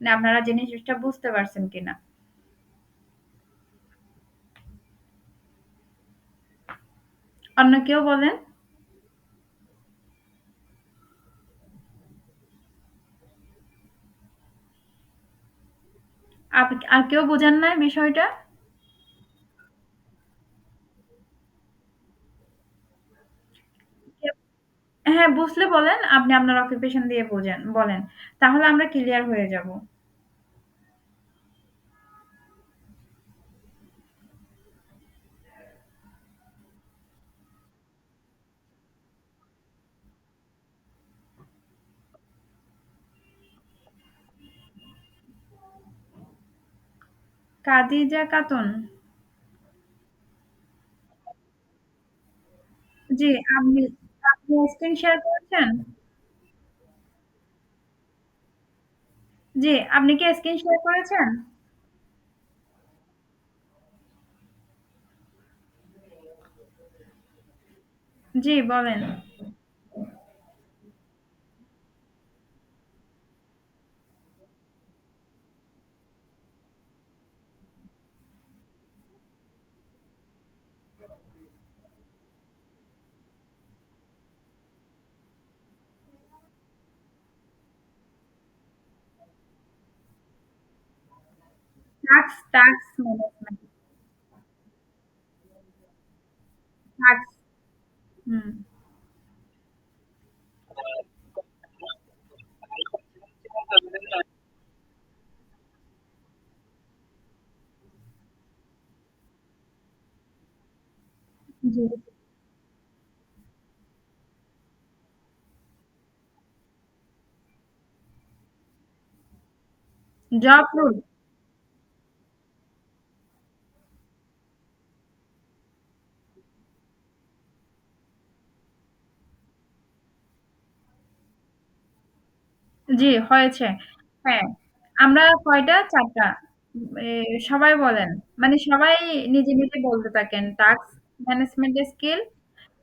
Speaker 1: মানে আপনারা জিনিসটা বুঝতে পারছেন কিনা? অন্য কেউ বলেন। আর কেউ বোঝেন নাই বিষয়টা? হ্যাঁ, বুঝলে বলেন। আপনি আপনার অকুপেশন দিয়ে বলেন। তাহলে আমরা ক্লিয়ার হয়ে যাব। কাদিজা খাতুন। জি, আপনি আপনি স্ক্রিন শেয়ার করেছেন? জি, আপনি কি স্ক্রিন শেয়ার করেছেন? জি, বলেন। Task management, task. হুম। জি। Job role. জি, হয়েছে। হ্যাঁ, আমরা কয়টা? ৪ টা। এ সবাই বলেন। মানে সবাই নিজে, নিজে বলতে থাকেন। টাস্ক ম্যানেজমেন্ট স্কিল,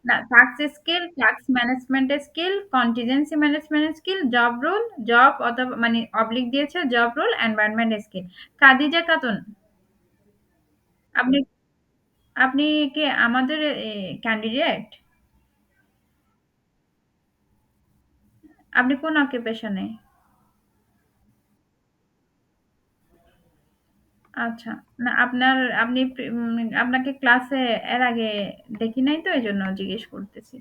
Speaker 1: না task skill, task management skill, contingency management skill, job rule, job অথবা মানে অবলিক দিয়েছে job rule, environment skill. Khadija Khatun, আপনি আপনি কি আমাদের ক্যান্ডিডেট? আপনি কোন অকুপেশনে? আচ্ছা। না আপনার আপনি আপনাকে ক্লাসে এর আগে দেখি নাই তো এজন্য জিজ্ঞেস করতেছি।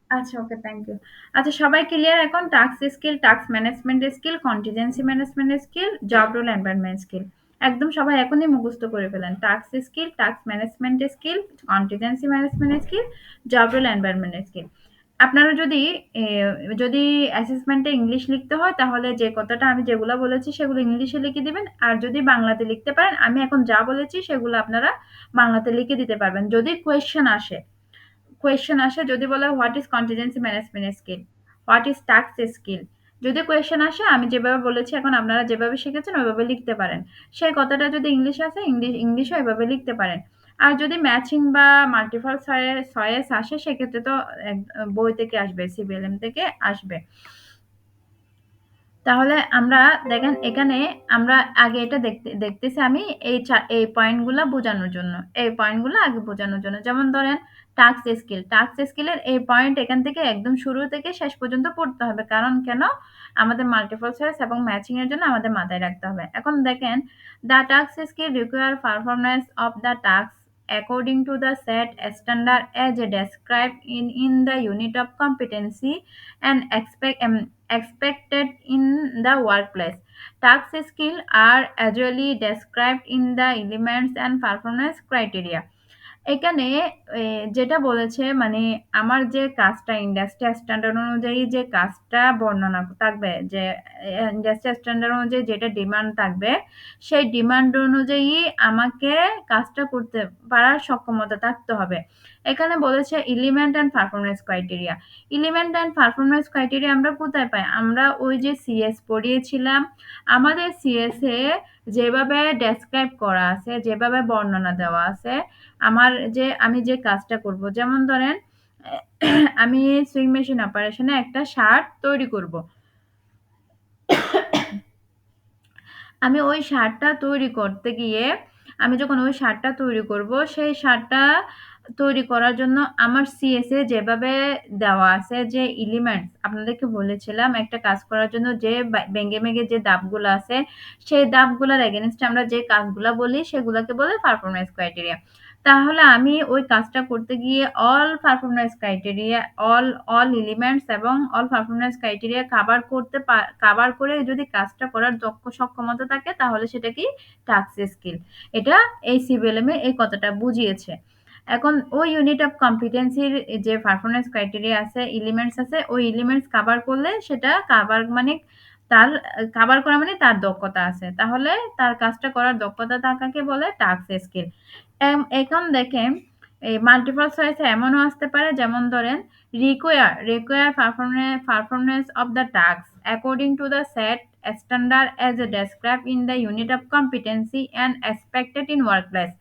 Speaker 1: আচ্ছা, ওকে, থ্যাংক ইউ। আচ্ছা, সবাই ক্লিয়ার এখন? Task skill, task management skill, contingency management skill, job role environment skill. একদম সবাই এখনই মুখস্থ করে ফেলেন। Task skill, task management skill, contingency management skill, job role environment skill. আপনারা যদি এ যদি অ্যাসেসমেন্টে ইংলিশ লিখতে হয় তাহলে যে কথাটা আমি যেগুলা বলেছি সেগুলো ইংলিশে লিখে দিবেন। আর যদি বাংলাতে লিখতে পারেন, আমি এখন যা বলেছি সেগুলো আপনারা বাংলাতে লিখে দিতে পারবেন। যদি কোয়েশ্চেন আসে, যদি বলে what is contingency management skill, what is task skill, যদি কোয়েশ্চেন আসে আমি যেভাবে বলেছি এখন আপনারা যেভাবে শিখেছেন ওইভাবে লিখতে পারেন। সেই কথাটা যদি ইংলিশ আসে ইংলিশও এভাবে লিখতে পারেন। আর যদি ম্যাচিং বা মাল্টিপল চয়েস আসে সেক্ষেত্রে তো বই থেকে আসবে, সিবিএলএম থেকে আসবে। তাহলে আমরা দেখেন এখানে আমরা আগে এটা দেখতেছি আমি এই পয়েন্টগুলা বোঝানোর জন্য। এই পয়েন্টগুলো আগে বোঝানোর জন্য। যেমন ধরেন টাস্ক স্কিল। টাস্ক স্কিলের এই পয়েন্ট এখান থেকে একদম শুরু থেকে শেষ পর্যন্ত পড়তে হবে। কারণ কেন? আমাদের মাল্টিপল চয়েস এবং ম্যাচিং এর জন্য আমাদের মাথায় রাখতে হবে। এখন দেখেন the task skill require performance of the task according to the set standard as described in the unit of competency and expected in the workplace. Task skills are usually described in the elements and performance criteria. এখানে যেটা বলেছে মানে আমার যে কাজটা industry standard অনুযায়ী যে কাজটা বর্ণনা থাকবে, যে ইন্ডাস্ট্রি স্ট্যান্ডার্ড অনুযায়ী যেটা ডিমান্ড থাকবে, সেই ডিমান্ড অনুযায়ী আমাকে কাজটা করতে পারার সক্ষমতা থাকতে হবে। এখানে বলেছে element and performance criteria. Element and performance criteria আমরা কোথায় পাই? আমরা ওই যে সিএস পড়িয়েছিলাম, আমাদের সিএস এ যেভাবে ডেসক্রাইব করা আছে, যেভাবে বর্ণনা দেওয়া আছে, আমি যে কাজটা করব, যেমন ধরেন আমি সুইং মেশিন অপারেশনে একটা শার্ট তৈরি করব। আমি ওই শার্টটা তৈরি করতে গিয়ে আমি যখন ওই শার্টটা তৈরি করব, সেই শার্টটা তৈরি করার জন্য আমার সিএসএ যেভাবে দেওয়া আছে, যে এলিমেন্টস আপনাদেরকে বলেছিলাম একটা কাজ করার জন্য যে ভেঙে ভেঙে যে ধাপগুলো আছে, সেই ধাপগুলোর এগেনস্টে আমরা যে কাজগুলা বলি সেগুলোকে বলে পারফরম্যান্স ক্রাইটেরিয়া। তাহলে আমি ওই কাজটা করতে গিয়ে all performance criteria, all all elements এবং অল পারফরম্যান্স ক্রাইটেরিয়া কাভার করে যদি কাজটা করার দক্ষ সক্ষমতা থাকে তাহলে সেটা কি? Task skill. এটা এই সিবিএলএম এ এই কথাটা বুঝিয়েছে। এখন ওই ইউনিট অফ কম্পিটেন্সির যে পারফরম্যান্স ক্রাইটেরিয়া আছে, এলিমেন্টস আছে, ওই এলিমেন্টস কাভার করলে সেটা তার কাভার করা মানে তার দক্ষতা আছে। তাহলে তার কাজটা করার দক্ষতা থাকাকে বলে টাস্ক স্কিল। এখন দেখেন এই মাল্টিপল চয়েস এমনও আসতে পারে, যেমন ধরেন require performance of the task according to the set standard as described in the unit of competency and expected in workplace.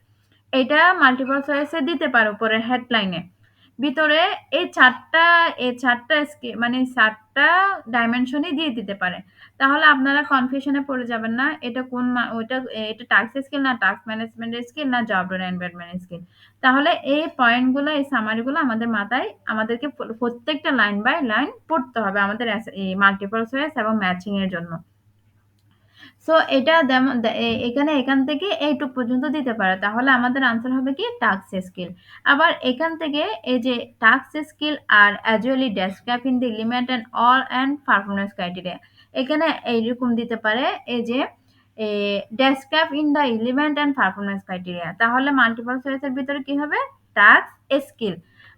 Speaker 1: এটা মাল্টিপল চয়েসে দিতে পারো পরের হেডলাইনে। ভিতরে এই ৪ টা মানে ৪ টা ডাইমেনশনই দিয়ে দিতে পারে। তাহলে আপনারা কনফিউশনে পড়ে যাবেন না। এটা কোন এটা টাস্ক স্কিল না টাস্ক ম্যানেজমেন্ট স্কিল না জব রোল এনভায়রনমেন্ট স্কিল। তাহলে এই পয়েন্টগুলো এই সামারিগুলো আমাদের মাথায় আমাদেরকে প্রত্যেকটা লাইন বাই লাইন পড়তে হবে আমাদের এই মাল্টিপল চয়েস এবং ম্যাচিং এর জন্য। সো এটা এখানে এখান থেকে এইটুক পর্যন্ত দিতে পারে, তাহলে আমাদের আনসার হবে কি টাস্ক স্কিল। আবার এখান থেকে এই যে task skill are usually describe in the element and all and performance criteria, এখানে এইরকম দিতে পারে এই যে describe in the element and performance criteria, তাহলে মাল্টিপল চয়েসের ভিতরে কি হবে টাস্ক স্কিল।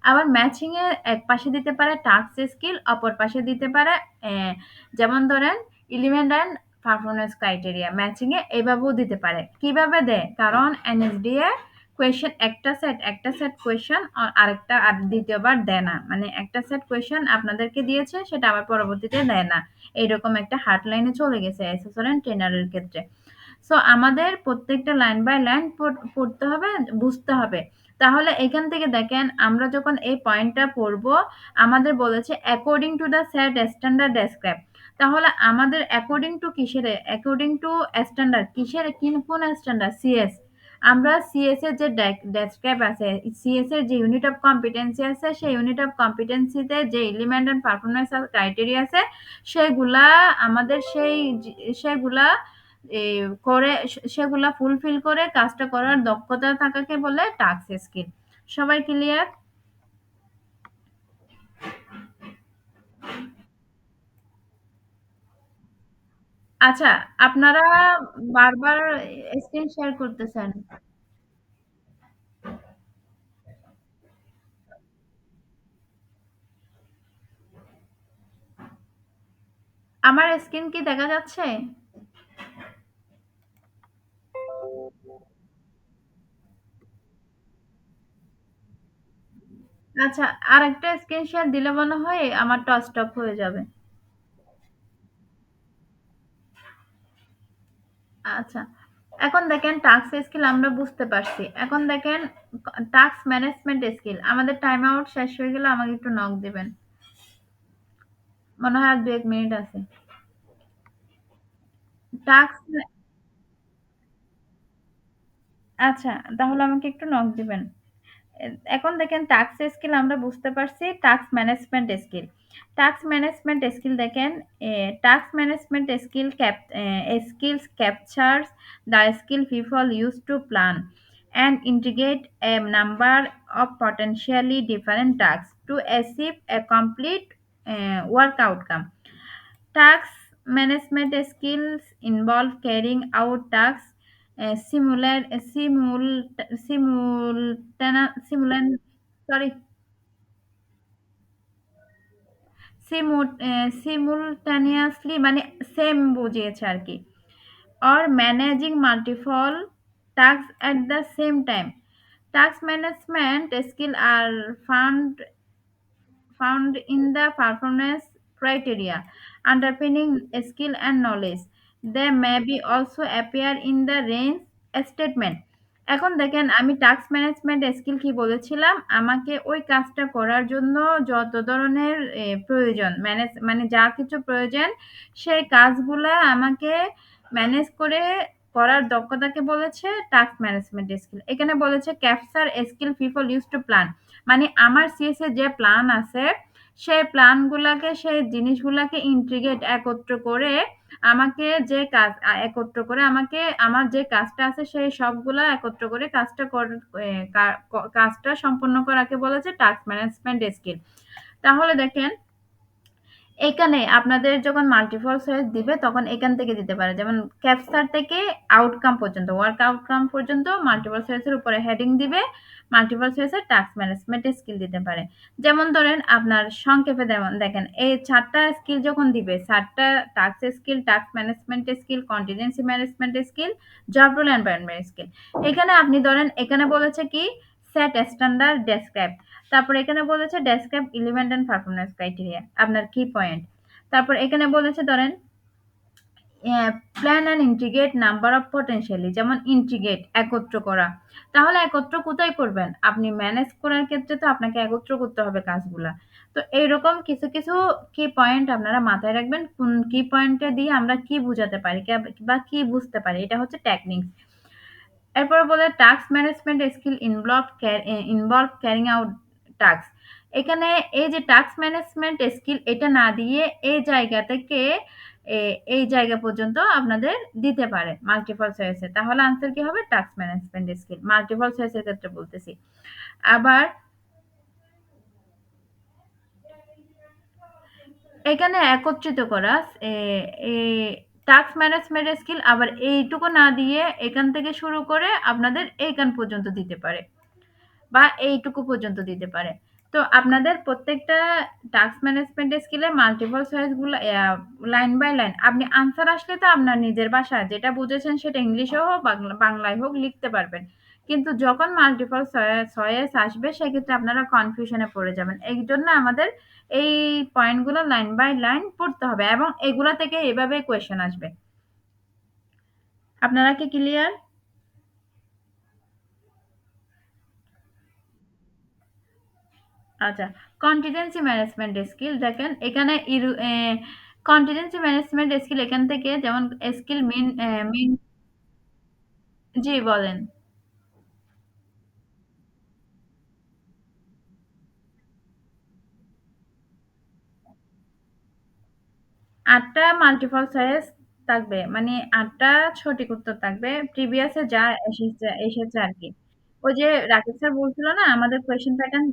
Speaker 1: আবার ম্যাচিং এর এক পাশে দিতে পারে টাস্ক স্কিল, অপর পাশে দিতে পারে যেমন ধরেন element and performance criteria. Matching এ এভাবেও দিতে পারে। কিভাবে দেয়? কারণ এনএসডিএ কোয়েশ্চেন একটা সেট কোয়েশ্চেন আরেকটা আর দ্বিতীয়বার দেয় না, মানে একটা সেট কোয়েশ্চেন আপনাদেরকে দিয়েছে সেটা আবার পরবর্তীতে দেয় না, এইরকম একটা হার্ড লাইনে চলে গেছে অ্যাসেসর এন্ড ট্রেনারের ক্ষেত্রে। সো আমাদের প্রত্যেকটা লাইন বাই লাইন পড়তে হবে, বুঝতে হবে। তাহলে এখান থেকে দেখেন আমরা যখন এই পয়েন্টটা পড়বো, আমাদের বলেছে according to the set standard describe. তাহলে আমাদের অ্যাকর্ডিং টু কিসের? অ্যাকর্ডিং টু স্ট্যান্ডার্ড কিসের? কোন স্ট্যান্ডার্ড? সিএস। আমরা সিএস এর যে ডেসক্রাইব আছে, সিএস এর যে ইউনিট অফ কম্পিটেন্সি আছে, সেই ইউনিট অফ কম্পিটেন্সিতে যে এলিমেন্ট এন্ড পারফরমেন্স ক্রাইটেরিয়া আছে, সেগুলা আমাদের সেগুলা এ করে সেগুলা ফুলফিল করে কাজটা করার দক্ষতা থাকাকে বলে টাস্ক স্কিল। সবাই ক্লিয়ার? আচ্ছা, আপনারা বারবার স্ক্রিন শেয়ার করতেছেন। আমার স্ক্রিন কি দেখা যাচ্ছে? আচ্ছা, আরেকটা স্ক্রিন শেয়ার দিলে মনে হয় আমার টস স্টপ হয়ে যাবে। আচ্ছা, এখন দেখেন টাস্ক স্কিল আমরা বুঝতে পারছি। এখন দেখেন টাস্ক ম্যানেজমেন্ট স্কিল। আমাদের টাইম আউট শেষ হয়ে গেলে আমাকে একটু নক দিবেন। মনে হয় আর ২-১ মিনিট আছে। টাস্ক আচ্ছা, তাহলে আমাকে একটু নক দিবেন। এখন দেখেন টাস্ক স্কিল আমরা বুঝতে পারছি, task management skill. Task management skill দেখেন, task management skills captures the skill people use to plan and integrate a number of potentially different tasks to achieve a complete work outcome. Task management skills involve carrying out tasks simultaneously, sorry, simultaneously মানে same বুঝিয়েছে আর কি, or managing multiple tasks at the same time. Task management skill are found in the performance criteria underpinning skill and knowledge. They may be also appear in the range statement. এখন দেখেন আমি task management skill কি বলেছিলাম, আমাকে ওই কাজটা করার জন্য যত ধরনের প্রয়োজন মানে যা কিছু প্রয়োজন সেই কাজগুলা আমাকে ম্যানেজ করে করার দক্ষতাকে বলেছে টাস্ক ম্যানেজমেন্ট স্কিল। এখানে বলেছে capture skill people use to plan, মানে আমার সিএস এর যে প্ল্যান আছে সেই প্ল্যানগুলাকে সেই জিনিসগুলাকে ইন্টিগ্রেট একত্র করে আমাকে যে কাজ একত্র করে আমাকে আমার যে কাজটা আছে সেই সবগুলা একত্র করে কাজটা সম্পন্ন করাকে বলেছে টাস্ক ম্যানেজমেন্ট স্কিল। তাহলে দেখেন এখানে আপনাদের যখন মাল্টিপল চয়েস দিবে তখন এখান থেকে দিতে পারে, যেমন ক্যাপচার থেকে আউটকাম পর্যন্ত ওয়ার্ক আউটকাম পর্যন্ত মাল্টিপল চয়েসের উপরে হেডিং দিবে, মাল্টিপল চয়েসের টাস্ক ম্যানেজমেন্ট স্কিল দিতে পারে। যেমন ধরেন আপনার সংক্ষেপে দেখেন এই ৪টা স্কিল যখন দিবে, ৪টা task skill, task management skill, contingency management skill, job role environment skill. এখানে আপনি ধরেন এখানে বলেছে কি সেট স্ট্যান্ডার্ড ডেসক্রাইব, তারপর এখানে বলেছে describe element and performance criteria আপনার কি পয়েন্ট। তারপর এখানে বলেছে ধরেন plan and integrate number of potentially, যেমন ইন্টিগ্রেট একত্র করা। তাহলে একত্র কোথায় করবেন? আপনি ম্যানেজ করার ক্ষেত্রে তো আপনাকে একত্র করতে হবে কাজগুলা। তো এইরকম কিছু কিছু কি পয়েন্ট আপনারা মাথায় রাখবেন, কোন কি পয়েন্টে দিয়ে আমরা কি বুঝাতে পারি বা কি বুঝতে পারি, এটা হচ্ছে টেকনিক্স। এরপরে বলে task management skill involve carrying out task. এখানে এই যে টাস্ক ম্যানেজমেন্ট স্কিল এটা না দিয়ে এই জায়গা থেকে এই জায়গা পর্যন্ত আপনাদের দিতে পারে মাল্টিপল চয়েসে, তাহলে আনসার কি হবে? টাস্ক ম্যানেজমেন্ট স্কিল, মাল্টিপল চয়েসের ক্ষেত্রে বলতেছি। আবার এখানে একত্রিত করা টাস্ক ম্যানেজমেন্ট স্কিল আবার এইটুকু না দিয়ে এখান থেকে শুরু করে আপনাদের এইখান পর্যন্ত দিতে পারে বা এইটুকু পর্যন্ত দিতে পারে। তো আপনাদের প্রত্যেকটা টাস্ক ম্যানেজমেন্ট স্কিলে মাল্টিপল চয়েস গুলো লাইন বাই লাইন আপনি আনসার আসলে তো আপনার নিজের ভাষায় যেটা বুঝেছেন সেটা ইংলিশে হোক বাংলায় হোক লিখতে পারবেন। কিন্তু যখন মাল্টিপল চয়েস আসবে সেক্ষেত্রে আপনারা কনফিউশনে পড়ে যাবেন। এই জন্য আমাদের এই পয়েন্টগুলো লাইন বাই লাইন পড়তে হবে এবং এগুলা থেকে এভাবে কোয়েশ্চেন আসবে। আপনারা কি ক্লিয়ার? আচ্ছা, কন্টিজেন্সি ম্যানেজমেন্ট স্কিল দেখেন এখানে কন্টিজেন্সি ম্যানেজমেন্ট স্কিল এখান থেকে যেমন স্কিল মেন। জি বলেন। ৮ টা মাল্টিপল চয়েস থাকবে। মানে ৮ টা সঠিক উত্তর থাকবে। প্রিভিয়াস এ যা এসেছে আরকি। ওই যে রাকিব স্যার বলছিল না আমাদের কোয়েশ্চেন প্যাটার্ন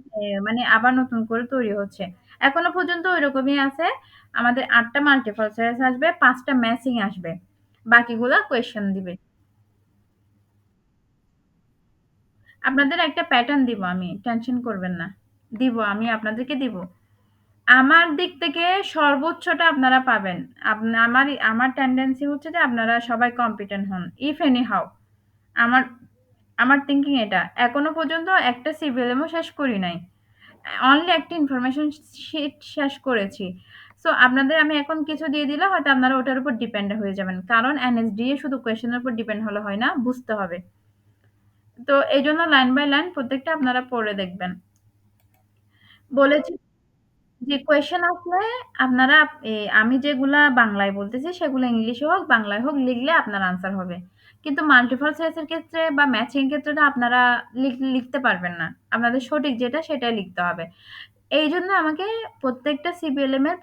Speaker 1: মানে আবার নতুন করে তৈরি হচ্ছে। এখনো পর্যন্ত ঐরকমই আছে। আমাদের ৮ টা মাল্টিপল চয়েস আসবে, ৫ টা ম্যাচিং আসবে। বাকিগুলা কোয়েশ্চেন দিবে। আপনাদের একটা প্যাটার্ন দিব আমি, টেনশন করবেন না। দিব, আমি আপনাদেরকে দিব। আমার দিক থেকে সর্বোচ্চটা আপনারা পাবেন। আমার টেনডেন্সি হচ্ছে যে আপনারা সবাই কম্পিটেন্ট হন। If any how. আমার আমার থিংকিং এটা। এখনো পর্যন্ত একটা সিভিএলএমও শেষ করি নাই। অনলি একটা ইনফরমেশন শিট শেষ করেছি। সো আপনাদের আমি এখন কিছু দিয়ে দিলে হয়তো আপনারা ওটার উপর ডিপেন্ড হয়ে যাবেন। কারণ এনএসডি শুধু কোয়েশ্চেনের উপর ডিপেন্ড হলে হয় না, বুঝতে হবে। তো এইজন্য লাইন বাই লাইন প্রত্যেকটা আপনারা পড়ে দেখবেন। বলেছি যে কোয়েশ্চেন আসলে আপনারা আমি যেগুলা বাংলায় বলতেছি সেগুলো ইংলিশে হোক বাংলায় হোক লিখলে আপনার আনসার হবে। কিন্তু মাল্টিপল চয়েস এর ক্ষেত্রে বা ম্যাচিং ক্ষেত্রে তো আপনারা লিখতে পারবেন না। আপনাদের সঠিক যেটা সেটাই লিখতে হবে। এইজন্য আমাকে প্রত্যেকটা সিবিএলএম এর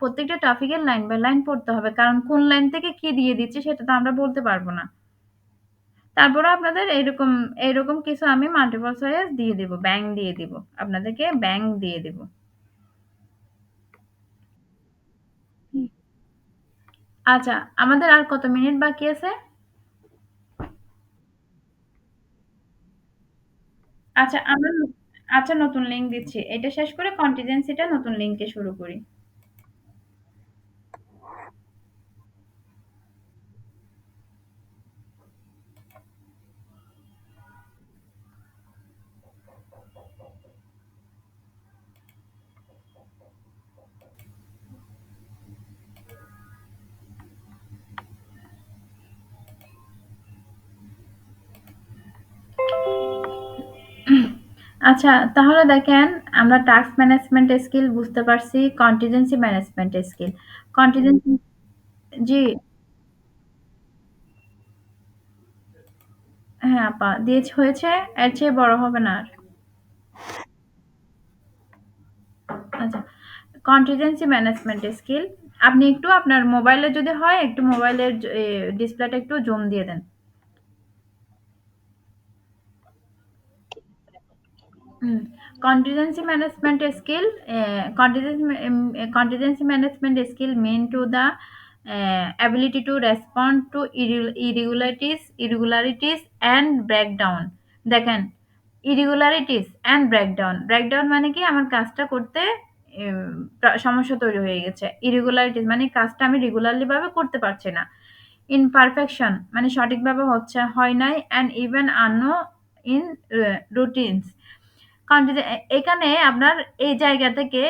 Speaker 1: প্রত্যেকটা টপিকের লাইন বাই লাইন পড়তে হবে। কারণ কোন লাইন থেকে কি দিয়ে দিচ্ছে সেটা তো আমরা বলতে পারব না। তারপরেও আপনাদের এইরকম কিছু আমি মাল্টিপল চয়েস দিয়ে দিব, ব্যাংক দিয়ে দিব। আপনাদেরকে ব্যাংক দিয়ে দিব। আচ্ছা, আমাদের আর কত মিনিট বাকি আছে? আচ্ছা, আচ্ছা নতুন লিঙ্ক দিচ্ছি। এটা শেষ করে কন্টিজেন্সিটা নতুন লিঙ্কে শুরু করি। আচ্ছা, তাহলে দেখেন আমরা টাস্ক ম্যানেজমেন্ট স্কিল বুঝতে পারছি, কন্টিজেন্সি ম্যানেজমেন্ট স্কিল। কন্টিজেন্সি জি, হ্যাঁ আপা হয়েছে, এর চেয়ে বড় হবে না আর। আচ্ছা, কন্টিজেন্সি ম্যানেজমেন্ট স্কিল। আপনি একটু আপনার মোবাইলে যদি হয় একটু মোবাইলের ডিসপ্লেটা একটু জুম দিয়ে দেন। Contingency management skill. Contingency management skill mean to the ability to respond to irregularities and breakdown. দেখেন irregularities and breakdown মানে কি আমার কাজটা করতে সমস্যা তৈরি হয়ে গেছে। irregularities মানে কাজটা আমি রেগুলারলি ভাবে করতে পারছি না। imperfection মানে সঠিকভাবে হয় নাই and even unknown in routines। এখানে আপনার এই জায়গা থেকে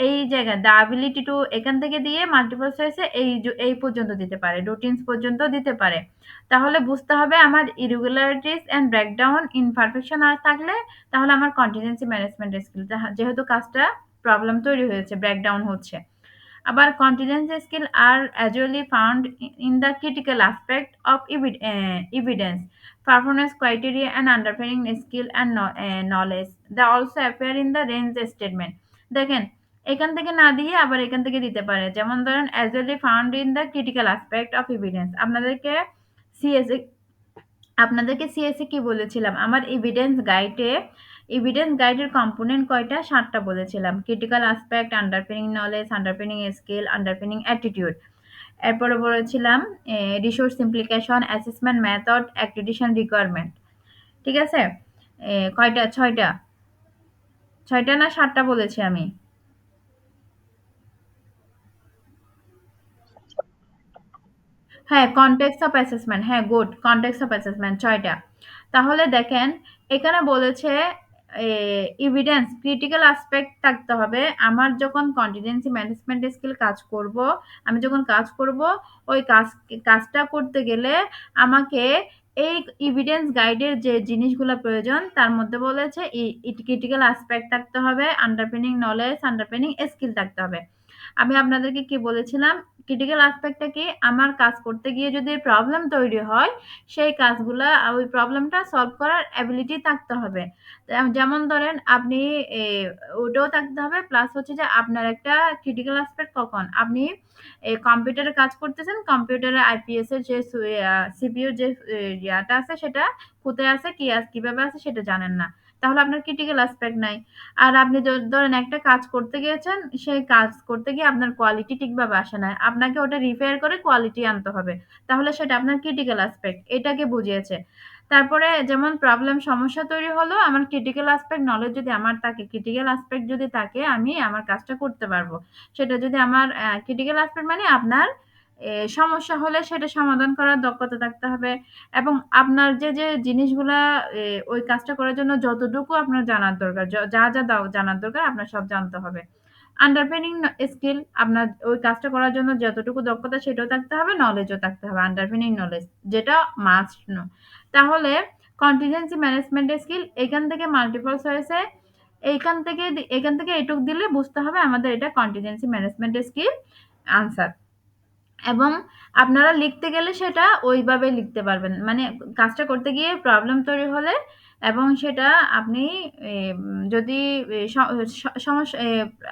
Speaker 1: এই জায়গায় দ্য অ্যাবিলিটি টু এখান থেকে দিয়ে মাল্টিপল চয়েসে এই পর্যন্ত দিতে পারে, রুটিনস পর্যন্ত দিতে পারে। তাহলে বুঝতে হবে আমার ইরেগুলারিটিস অ্যান্ড ব্রেকডাউন ইনপারফেকশন আর থাকলে তাহলে আমার কন্টিজেন্সি ম্যানেজমেন্ট স্কিল, যেহেতু কাজটা প্রবলেম তৈরি হয়েছে, ব্রেকডাউন হচ্ছে। আবার contingency skill are usually found in the critical aspect of evidence, performance criteria and underpinning skill and knowledge. They also appear in the range statement. দেখেন, এখান থেকে না দিয়ে আবার এখান থেকে দিতে পারে। যেমন ধরেন usually found in the critical aspect of evidence। CSA আপনাদেরকে কি বলেছিলাম? আমার এভিডেন্স গাইডের কম্পোনেন্ট কয়টা? ৭ টা বলেছিলাম। Critical aspect, আন্ডারপিনিং knowledge, আন্ডারপিনিং skill, আন্ডারপিনিং attitude. এরপরে বলেছিলাম resource implication, assessment method, accreditation requirement. ঠিক আছে? কয়টা? ৬ টা। ৬ টা না ৭ টা বলেছি আমি? হ্যাঁ, কনটেক্সট অফ অ্যাসেসমেন্ট। হ্যাঁ, গুড। কনটেক্সট অফ অ্যাসেসমেন্ট ৬ টা। তাহলে দেখেন এখানে বলেছে এভিডেন্স ক্রিটিক্যাল অ্যাসপেক্ট থাকতে হবে। আমার যখন কন্টিনজেন্সি ম্যানেজমেন্ট স্কিল কাজ করব, আমি যখন কাজ করব, ওই কাজটা করতে গেলে আমাকে এই এভিডেন্স গাইডের যে জিনিসগুলো প্রয়োজন তার মধ্যে বলেছে ক্রিটিক্যাল অ্যাসপেক্ট থাকতে হবে, আন্ডারপিনিং নলেজ, আন্ডারপিনিং স্কিল থাকতে হবে। আমি আপনাদেরকে কি বলেছিলাম? ক্রিটিক্যাল অ্যাসপেক্টটা কি? আমার কাজ করতে গিয়ে যদি প্রবলেম তৈরি হয়, সেই কাজগুলা ওই প্রবলেমটা সলভ করার অ্যাবিলিটি থাকতে হবে। যেমন ধরেন আপনি এ ওটাও থাকতে হবে, প্লাস হচ্ছে যে আপনার একটা ক্রিটিক্যাল অ্যাসপেক্ট কখন? আপনি কম্পিউটারে কাজ করতেছেন, কম্পিউটারে আইপিএস এর যে সিপিইউ যে ইয়াটা আছে সেটা কোথায় আছে, কিভাবে আছে সেটা জানেন না। তাহলে আপনার ক্রিটিক্যাল অ্যাসপেক্ট নাই। আর আপনি ধরেন একটা কাজ করতে গিয়েছেন, সেই কাজ করতে গিয়ে আপনার কোয়ালিটি ঠিকভাবে আসে নাই। আপনাকে ওটা রিপেয়ার করে কোয়ালিটি আনতে হবে। তাহলে সেটা আপনার ক্রিটিক্যাল অ্যাসপেক্ট। এটাকে বুঝিয়েছে। তারপরে যেমন প্রবলেম সমস্যা তৈরি হলো, আমার ক্রিটিক্যাল অ্যাসপেক্ট নলেজ যদি আমার থাকে, ক্রিটিক্যাল অ্যাসপেক্ট যদি থাকে আমি আমার কাজটা করতে পারবো। সেটা যদি আমার ক্রিটিক্যাল অ্যাসপেক্ট মানে আপনার সমস্যা হলে সেটা সমাধান করার দক্ষতা থাকতে হবে এবং আপনার যে জিনিসগুলা ওই কাজটা করার জন্য যতটুকু আপনার জানার দরকার, যা জানার দরকার আপনার সব জানতে হবে। আন্ডারপিনিং স্কিল, আপনার ওই কাজটা করার জন্য যতটুকু দক্ষতা সেটাও থাকতে হবে, নলেজও থাকতে হবে। আন্ডারপিনিং নলেজ যেটা মাস্ট নো। তাহলে কন্টিনজেন্সি ম্যানেজমেন্ট স্কিল এখান থেকে মাল্টিপল চয়েসে এখান থেকে এটুক দিলে বুঝতে হবে আমাদের এটা কন্টিনজেন্সি ম্যানেজমেন্ট স্কিল আনসার। এবং আপনারা লিখতে গেলে সেটা ওইভাবে লিখতে পারবেন। মানে কাজটা করতে গিয়ে প্রবলেম তৈরি হলে এবং সেটা আপনি যদি এ স স সমস্যা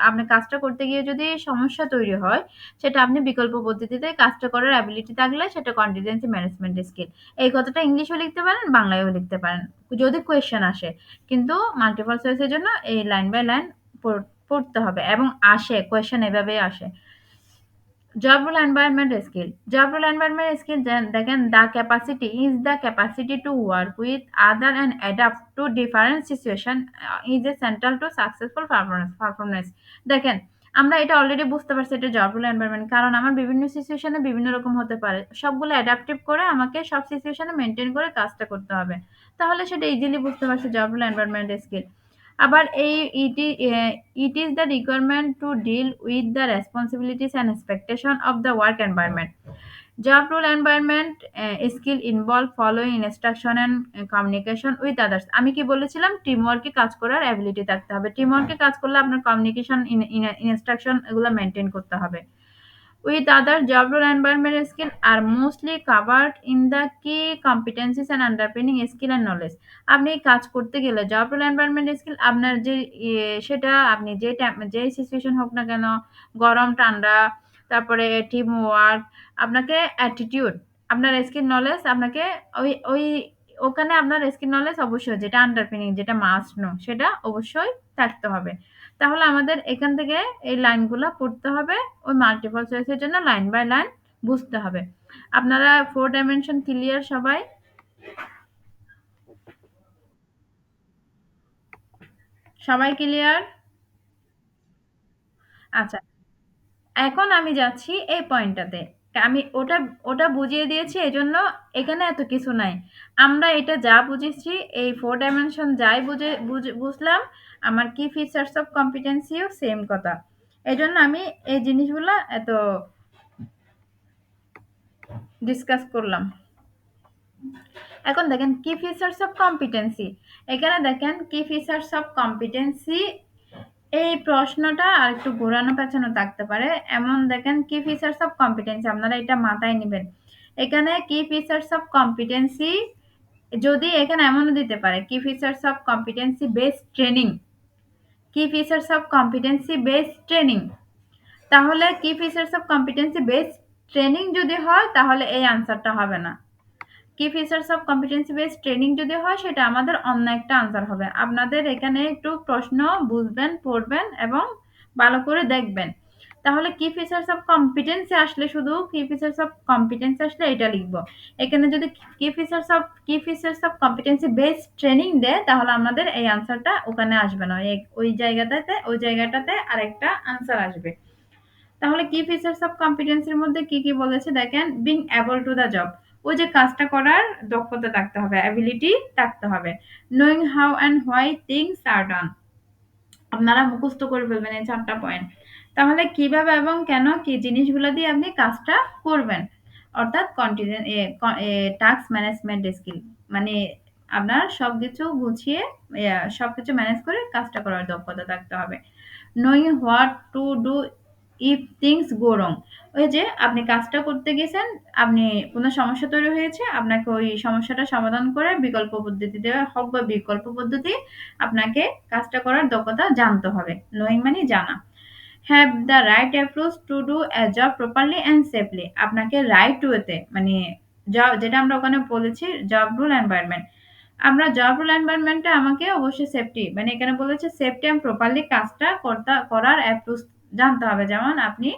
Speaker 1: আপনি কাজটা করতে গিয়ে যদি সমস্যা তৈরি হয়, সেটা আপনি বিকল্প পদ্ধতিতে কাজটা করার অ্যাবিলিটি থাকলে সেটা কন্টিনজেন্সি ম্যানেজমেন্ট স্কিল। এই কথাটা ইংলিশেও লিখতে পারেন, বাংলায়ও লিখতে পারেন। যদি কোয়েশ্চেন আসে। কিন্তু মাল্টিপল চয়েস এর জন্য এই লাইন বাই লাইন পড়তে হবে এবং আসে কোয়েশ্চেন এভাবেই আসে। Job role environment skill. Job role environment skill দেখেন the capacity to work with other and adapt to different situation is a central to successful performance. দেখেন আমরা এটা অলরেডি বুঝতে পারছি এটা জব রোল এনভায়রনমেন্ট, কারণ আমার বিভিন্ন সিচুয়েশনে বিভিন্ন রকম হতে পারে, সবগুলো অ্যাডাপটিভ করে আমাকে সব সিচুয়েশনে মেনটেন করে কাজটা করতে হবে। তাহলে সেটা ইজিলি বুঝতে পারছি জব রোল এনভায়রনমেন্ট স্কিল। আবার it is the requirement to deal with the responsibilities and expectation of the work environment. Job role environment skill involve following instruction and communication with others. আমি কি বলেছিলাম? Team ওয়ার্কে কাজ করার ability থাকতে হবে। Team ওয়ার্কে কাজ করলে আপনার কমিউনিকেশন, ইনস্ট্রাকশন এগুলো মেনটেন করতে হবে। With other job role environment skill are mostly covered in the key competencies and underpinning skill and knowledge. আপনি কাজ করতে গেলে জব রোল এনভায়রনমেন্ট স্কিল আপনার যে সেটা আপনি যে সিচুয়েশন হোক না কেন, গরম ঠান্ডা, তারপরে টিম ওয়ার্ক, আপনাকে অ্যাটিটিউড, আপনার স্কিল নলেজ আপনাকে ওই ওই ওখানে আপনার স্কিল নলেজ অবশ্যই যেটা আন্ডারপিনিং যেটা মাস্ট নো সেটা অবশ্যই থাকতে হবে। তাহলে আমাদের এখান থেকে এই লাইনগুলা পড়তে হবে, ওই মাল্টিপল চয়েসের জন্য লাইন বাই লাইন বুঝতে হবে। আপনারা 4 ডাইমেনশন ক্লিয়ার সবাই? সবাই ক্লিয়ার? আচ্ছা, এখন আমি যাচ্ছি এই পয়েন্টটাতে। আমি ওটা ওটা বুঝিয়ে দিয়েছি এজন্য এখানে এত কিছু নাই। আমরা এটা যা বুঝেছি এই 4 ডাইমেনশন যাই বুঝলাম, আমার কি ফিচার্স অফ কম্পিটেন্সিও সেম কথা। এজন্য আমি এই জিনিসগুলা এত ডিসকাস করলাম। এখন দেখেন কি ফিচার্স অফ কম্পিটেন্সি। এখানে দেখেন কি ফিচার্স অফ কম্পিটেন্সি, এই প্রশ্নটা আর একটু ঘোরানো পেঁচানো থাকতে পারে। এমন দেখেন কি ফিচার্স অফ কম্পিটেন্সি, আপনারা এটা মাথায় নেবেন। এখানে কি ফিচার্স অফ কম্পিটেন্সি, যদি এখানে এমনও দিতে পারে কি features of competency based training, কি features of competency based training, তাহলে কি features of competency based training যদি হয় তাহলে এই আনসারটা হবে না। কি features of competency based training যদি হয় সেটা আমাদের অন্য একটা আনসার হবে। আপনাদের এখানে একটু প্রশ্ন বুঝবেন, পড়বেন এবং ভালো করে দেখবেন। তাহলে কি ফিচার্স অফ কম্পিটেন্সি আসলে, শুধু কি ফিচার্স অফ কম্পিটেন্সি আসলে এটা লিখবো। এখানে যদি কি features of competency based training দেয় তাহলে আমাদের এই আনসারটা ওখানে আসবে না, ওই জায়গাটাতে আরেকটা আনসার আসবে। তাহলে কি ফিচার্স অফ কম্পিটেন্সির মধ্যে কি কি বলেছে দেখেন, being able to the job, ওই যে কাজটা করার দক্ষতা থাকতে হবে, অ্যাবিলিটি থাকতে হবে। Knowing how and why things are done, আপনারা মুখস্থ করে ফেলবেন এই ৪ টা পয়েন্ট। তাহলে কিভাবে এবং কেন কি জিনিসগুলো দিয়ে আপনি কাজটা করবেন। অর্থাৎ টাস্ক ম্যানেজমেন্ট স্কিল, মানে আপনার সবকিছু গুছিয়ে সবকিছু ম্যানেজ করে কাজটা করার দক্ষতা থাকতে হবে। Knowing what to do if things go wrong, ওই যে আপনি কাজটা করতে গেছেন, আপনি কোনো সমস্যা তৈরি হয়েছে, আপনাকে ওই সমস্যাটা সমাধান করে বিকল্প পদ্ধতিতে হোক বা বিকল্প পদ্ধতি আপনাকে কাজটা করার দক্ষতা জানতে হবে। নোয়িং মানে জানা। Have the right approach to do a job properly and safely, আপনাকে রাইট ওয়েতে, মানে যেটা আমরা ওখানে বলেছি জব রুল এনভায়রনমেন্ট, আমরা জব রুল এনভায়রনমেন্টে আমাকে অবশ্যই সেফটি, মানে এখানে বলেছে সেফটি অ্যান্ড প্রপারলি কাজটা করার অ্যাপ্রোচ জানতে হবে। যেমন আপনি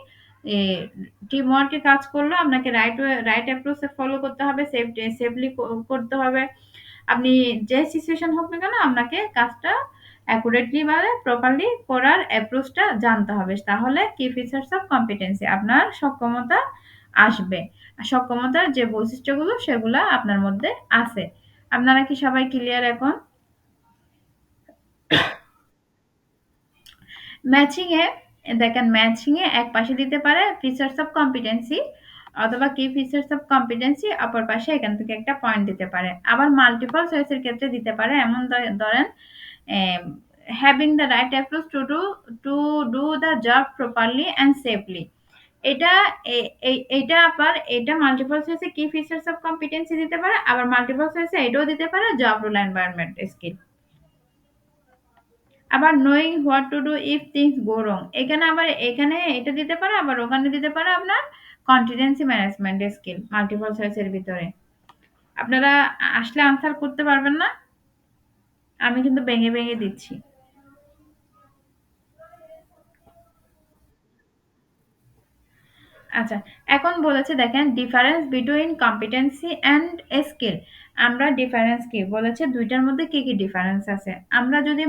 Speaker 1: টিম ওয়ার্কে কাজ করলেও আপনাকে রাইট অ্যাপ্রোচ ফলো করতে হবে, সেফলি করতে হবে। আপনি যে সিচুয়েশন হোক না কেন আপনাকে কাজটা অ্যাকুরেটলি বা প্রপারলি করার অ্যাপ্রোচটা জানতে হবে। তাহলে কি ফিচার্স অফ কম্পিটেন্সি, আপনার সক্ষমতা আসবে। আর সক্ষমতার যে বৈশিষ্ট্যগুলো সেগুলা আপনার মধ্যে আছে। আপনারা কি সবাই ক্লিয়ার এখন? ম্যাচিং এ দেখেন, ম্যাচিং এ এক পাশে দিতে পারে ফিচার্স অফ কম্পিটেন্সি, অথবা কি ফিচার্স অফ কম্পিটেন্সি অপর পাশে এখান থেকে একটা পয়েন্ট দিতে পারে। আবার মাল্টিপল চয়েস এর ক্ষেত্রে দিতে পারে। এমন ধরেন having the right approach to do the job properly and safely, এটা এইটা আবার এটা মাল্টিপল চয়েসে কি ফিচার্স অফ কম্পিটেন্সি দিতে পারে, আবার মাল্টিপল চয়েসে এটাও দিতে পারে জব রোল এনভায়রনমেন্ট স্কিল। আবার knowing what to do if things go wrong, এখানে এটা দিতে পারে, আবার ওখানে দিতে পারে আপনার কন্টিজেন্সি ম্যানেজমেন্ট স্কিল মাল্টিপল চয়েসের ভিতরে। আপনারা আসলে আনসার করতে পারবেন না, আমি কিন্তু ভেঙে ভেঙে দিচ্ছি। আচ্ছা, এখন বলেছে দেখেন difference between competency and skill. আমরা ডিফারেন্স কি বলেছে, ২ টার মধ্যে কি, কি ডিফারেন্স আছে। আমরা যদি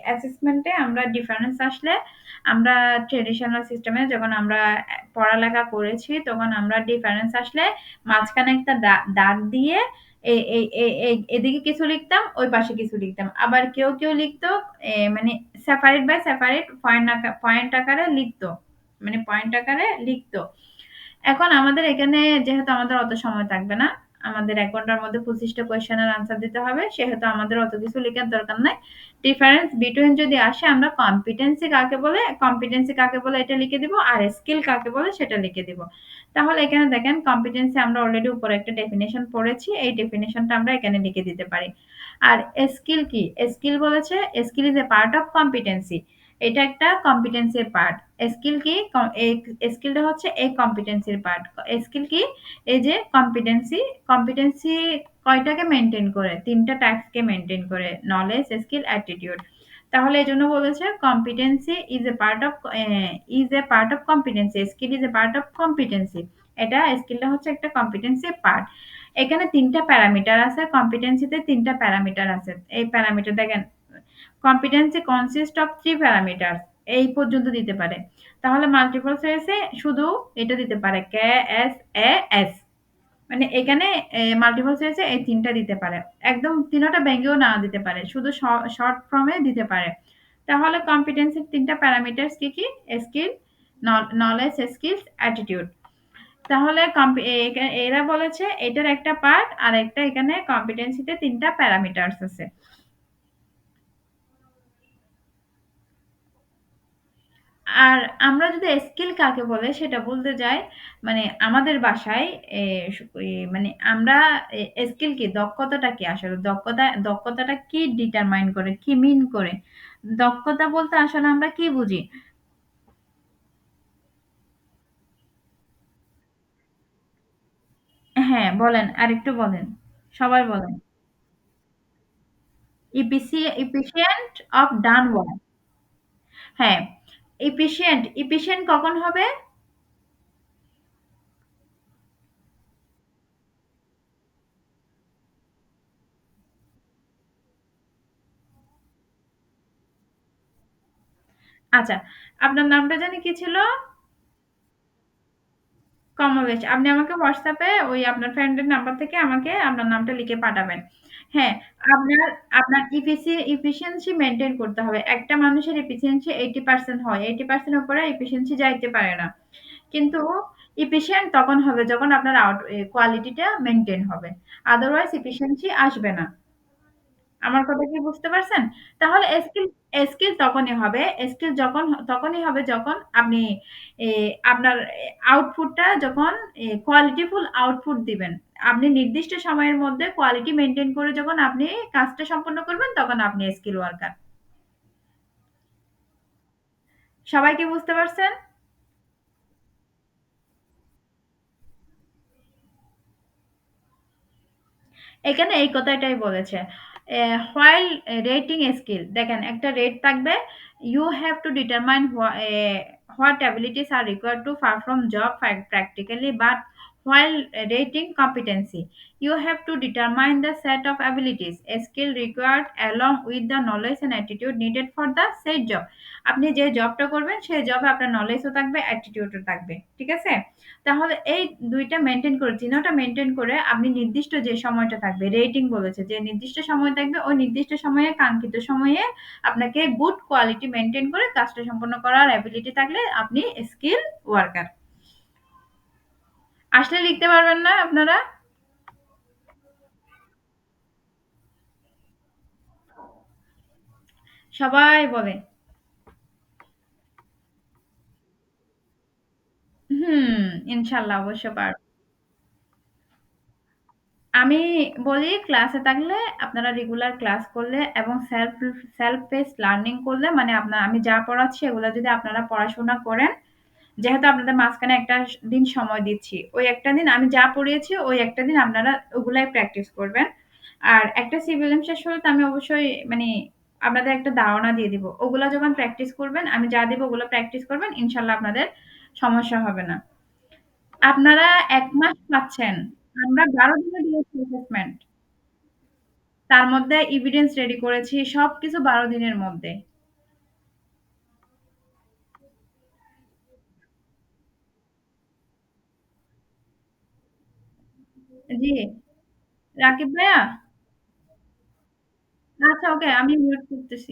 Speaker 1: অ্যাসেসমেন্টে আমরা ডিফারেন্স আসলে, আমরা ট্রেডিশনাল সিস্টেমে যখন আমরা পড়ালেখা করেছি তখন আমরা ডিফারেন্স আসলে মাঝখানে একটা দাগ দিয়ে এদিকে কিছু লিখতাম, ওই পাশে কিছু লিখতাম। আবার কেউ লিখতো মানে সেপারেট বাই সেপারেট পয়েন্ট আকারে লিখতো, মানে পয়েন্ট আকারে লিখতো। এখন আমাদের এখানে যেহেতু আমাদের অত সময় থাকবে না, আমাদের ১ ঘন্টার মধ্যে ২৫ টা কোয়েশ্চেনের আনসার দিতে হবে। সেহেতু আমাদের অত কিছু লেখার দরকার নাই। ডিফারেন্স বিটুইন যদি আসে আমরা কম্পিটেন্সি কাকে বলে এটা লিখে দিব, আর স্কিল কাকে বলে সেটা লিখে দিব। তাহলে এখানে দেখেন কম্পিটেন্সি আমরা অলরেডি উপরে একটা ডেফিনিশন পড়েছি। এই ডেফিনিশনটা আমরা এখানে লিখে দিতে পারি। আর স্কিল কি? স্কিল বলেছে skill is a part of competency. এটা একটা কম্পিটেন্সির পার্ট। স্কিল কি? স্কিলটা হচ্ছে এই কম্পিটেন্সির পার্ট। স্কিল কি? এই যে কম্পিটেন্সি কয়টাকে মেইনটেইন করে? ৩ টা টাস্ককে মেইনটেইন করে। Knowledge, skill, attitude. তাহলে এজন্য বলেছে competency is a part of competency. Skill is a part of competency. স্কিলটা হচ্ছে একটা কম্পিটেন্সি পার্ট। এখানে ৩ টা প্যারামিটার আছে। কম্পিটেন্সিতে ৩ টা প্যারামিটার আছে। এই প্যারামিটার দেখেন, কম্পিটেন্সি কনসিস্ট অফ 3 প্যারামিটার, এই পর্যন্ত দিতে পারে। তাহলে মাল্টিপল চয়েসে শুধু এটা দিতে পারে কে, এস, এ, এস। মানে এখানে মাল্টিপল চয়েসে এই ৩ টা দিতে পারে। একদম ৩ টা ভেঙেও না দিতে পারে। শুধু শর্ট ফর্মে দিতে পারে। তাহলে কম্পিটেন্সির ৩ টা প্যারামিটারস কি, কি? Skill, knowledge, skills, attitude. তাহলে এরা বলেছে এটার একটা পার্ট আর একটা এখানে কম্পিটেন্সিতে ৩ টা প্যারামিটারস আছে। আর আমরা যদি স্কিল কাকে বলে সেটা বলতে যাই, মানে আমাদের বাসায় মানে আমরা স্কিল কি, দক্ষতাটা কি আসলে, দক্ষতাটা কি ডিটারমাইন করে, কি মিন করে? দক্ষতা বলতে আসলে আমরা কি বুঝি? হ্যাঁ, বলেন, আরেকটু বলেন, সবাই বলেন। Efficient of done work. হ্যাঁ, এফিশিয়েন্ট কখন হবে? আচ্ছা, আপনার নামটা জানি কি ছিল? কমলেশ। আপনি আমাকে WhatsApp এ ওই আপনার ফ্রেন্ডের নাম্বার থেকে আমাকে আপনার নামটা লিখে পাঠাবেন। হ্যাঁ, আপনার আপনার এফিসিয়েন্সি মেইনটেইন করতে হবে। একটা মানুষের এফিসিয়েন্সি 80% হয়। 80% এর উপরে এফিসিয়েন্সি যাইতে পারে না। কিন্তু এফিশিয়েন্ট তখন হবে যখন আপনার কোয়ালিটিটা মেইনটেইন হবে। আদারওয়াইজ এফিসিয়েন্সি আসবে না। আমার কথা কি বুঝতে পারছেন? তাহলে স্কিল তখনই হবে। স্কিল তখনই হবে যখন আপনি এ আপনার আউটপুটটা যখন কোয়ালিটিফুল আউটপুট দিবেন। আপনি নির্দিষ্ট সময়ের মধ্যে কোয়ালিটি মেইনটেইন করে যখন আপনি কাজটা সম্পন্ন করবেন তখন আপনি স্কিল ওয়ার্কার। সবাই কি বুঝতে পারছেন? এখানে এই কথাটাই বলেছে। হোয়াইল রেটিং স্কিল, দেখেন একটা রেট থাকবে। You have to determine what abilities are required to perform job practically, but while rating competency you have to determine the set of abilities skill required along with the knowledge and attitude needed for the said job। আপনি যে জবটা করবেন সেই জবে আপনার নলেজও থাকবে, অ্যাটিটিউডও থাকবে, ঠিক আছে? তাহলে এই ২ টা মেইনটেইন করে, চিহ্নটা মেইনটেইন করে আপনি নির্দিষ্ট যে সময়টা থাকবে, রেটিং বলেছে যে নির্দিষ্ট সময় থাকবে, ওই নির্দিষ্ট সময়ে কাঙ্ক্ষিত সময়ে আপনাকে গুড কোয়ালিটি মেইনটেইন করে কাজটা সম্পন্ন করার এবিলিটি থাকলে আপনি স্কিল ওয়ার্কার। আসলে লিখতে পারবেন না আপনারা? সবাই বলে। হুম, ইনশাআল্লাহ অবশ্য পারব। আমি বলি ক্লাসে থাকলে আপনারা রেগুলার ক্লাস করলে এবং সেলফ পেস্ট লার্নিং করলে, মানে আমি যা পড়াচ্ছি এগুলা যদি আপনারা পড়াশোনা করেন, যেহেতু আপনাদের মাঝখানে একটা দিন সময় দিচ্ছি, ওই একটা দিন আমি যা পড়িয়েছি ওই একটা দিন আপনারা ওগুলাই প্র্যাকটিস করবেন। আর একটা সিভিলিয়াম শেষ হলে তো আমি অবশ্যই মানে আপনাদের একটা ধারণা দিয়ে দিব। ওগুলা যখন প্র্যাকটিস করবেন, আমি যা দিব ওগুলো প্র্যাকটিস করবেন, ইনশাআল্লাহ আপনাদের সমস্যা হবে না। আপনারা ১ মাস পাচ্ছেন। আমরা ১২ দিনে দিয়েছি অ্যাসেসমেন্ট। তার মধ্যে এভিডেন্স রেডি করেছি। সবকিছু ১২ দিনের মধ্যে। জি, রাকিব ভাইয়া? আচ্ছা ওকে, আমি মিউট করতেছি।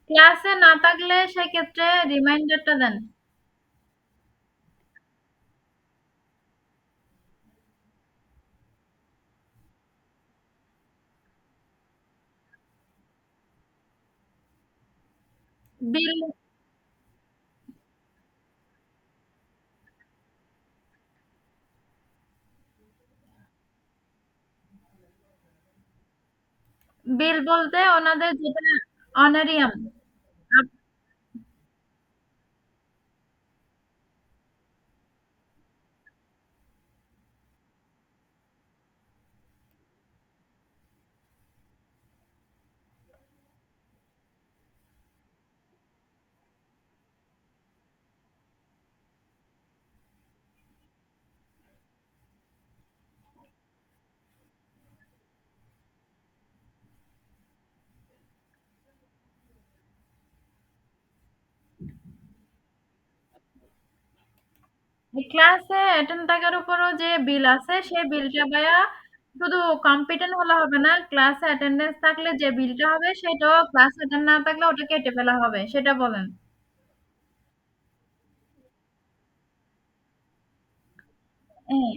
Speaker 1: ক্লাসে না থাকলে সেক্ষেত্রে রিমাইন্ডারটা দেন। বিল বিল বলতে ওনাদের যেটা অনারিয়াম। ক্লাসে অ্যাটেন্ড থাকার উপরও যে বিল আছে সেই বিলটা ভাইয়া শুধু কম্পিটেন্ট হলে হবে না, ক্লাসে অ্যাটেন্ডেন্স থাকলে যে বিলটা হবে সেটাও ক্লাস অ্যাটেন্ড না থাকলে ওটা কেটে ফেলা হবে, সেটা বলেন। হ্যাঁ।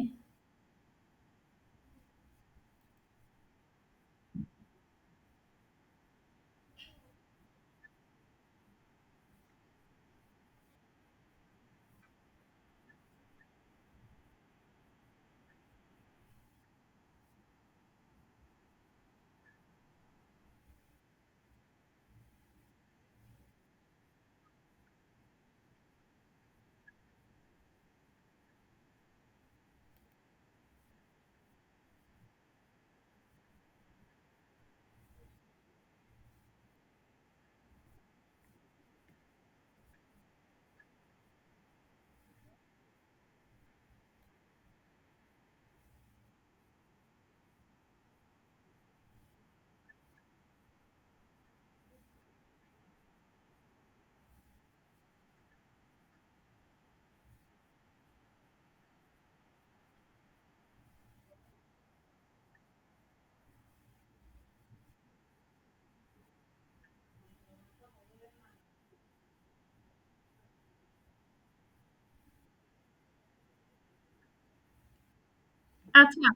Speaker 1: আচ্ছা।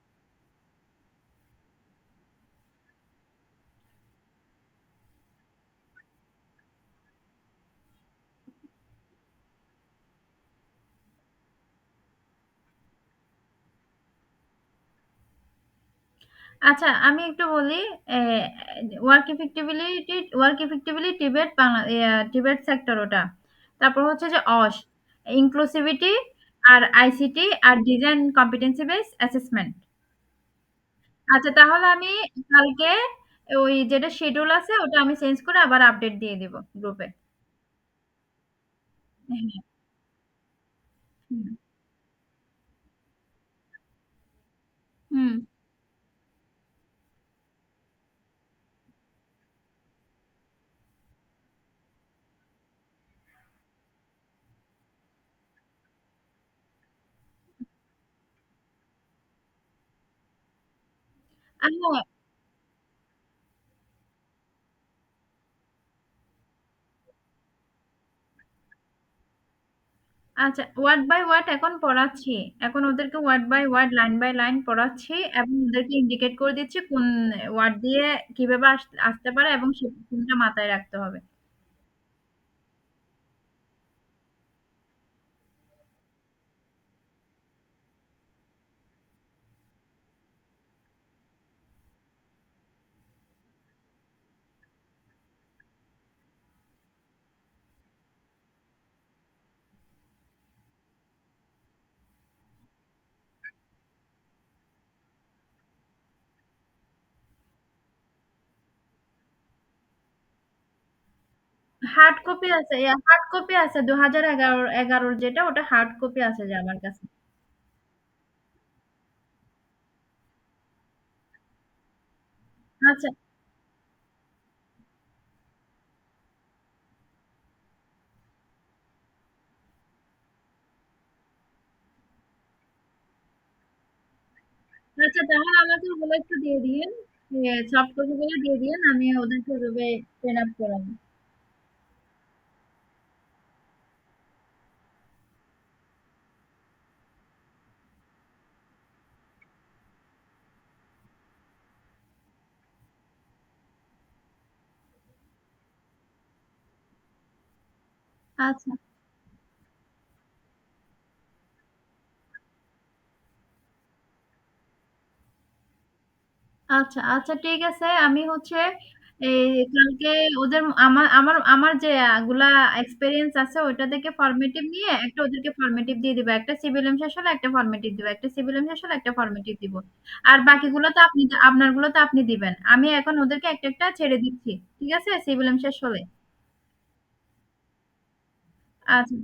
Speaker 1: আচ্ছা, আমি একটু বলি। Work effectively Tibet Bangla Tibet sector ওটা। তারপর হচ্ছে যে ইনক্লুসিভিটি আর আইসিটি আর ডিজাইন কম্পিটেন্সি বেস অ্যাসেসমেন্ট। আচ্ছা, তাহলে আমি কালকে ওই যেটা শিডিউল আছে ওটা আমি চেঞ্জ করে আবার আপডেট দিয়ে দিব গ্রুপে। হ্যাঁ। হুম। হুম। হ্যাঁ। আচ্ছা, ওয়ার্ড বাই ওয়ার্ড এখন পড়াচ্ছি। এখন ওদেরকে word by word, line by line পড়াচ্ছি এবং ওদেরকে ইন্ডিকেট করে দিচ্ছি কোন ওয়ার্ড দিয়ে কিভাবে আসতে পারে এবং কোনটা মাথায় রাখতে হবে। হার্ড কপি আছে, হার্ড কপি আছে 2011 যেটা ওটা হার্ড কপি আছে যে আমার কাছে। আচ্ছা। আচ্ছা, তাহলে আমাকে ওগুলো একটু দিয়ে দিয়েন, সফট কপি গুলো দিয়ে দিয়েন, আমি ওদেরকে ওভাবে ট্রেন আপ করাবো। আচ্ছা।
Speaker 2: আচ্ছা, আচ্ছা ঠিক আছে। আমি হচ্ছে এই কালকে ওদের আমার আমার আমার যে গুলা এক্সপেরিয়েন্স আছে ওইটা থেকে ফরমেটিভ নিয়ে একটা ওদেরকে ফরমেটিভ দিয়ে দিব। একটা সিভিলিয়াম শেষ হলে একটা ফরমেটিভ দিব। একটা সিভিলিয়াম শেষ হলে একটা ফরমেটিভ দিব। আর বাকিগুলো তো আপনি আপনারগুলো তো আপনি দিবেন। আমি এখন ওদেরকে একটা একটা ছেড়ে দিচ্ছি। ঠিক আছে? সিভিলিয়াম শেষ হলে। আচ্ছা।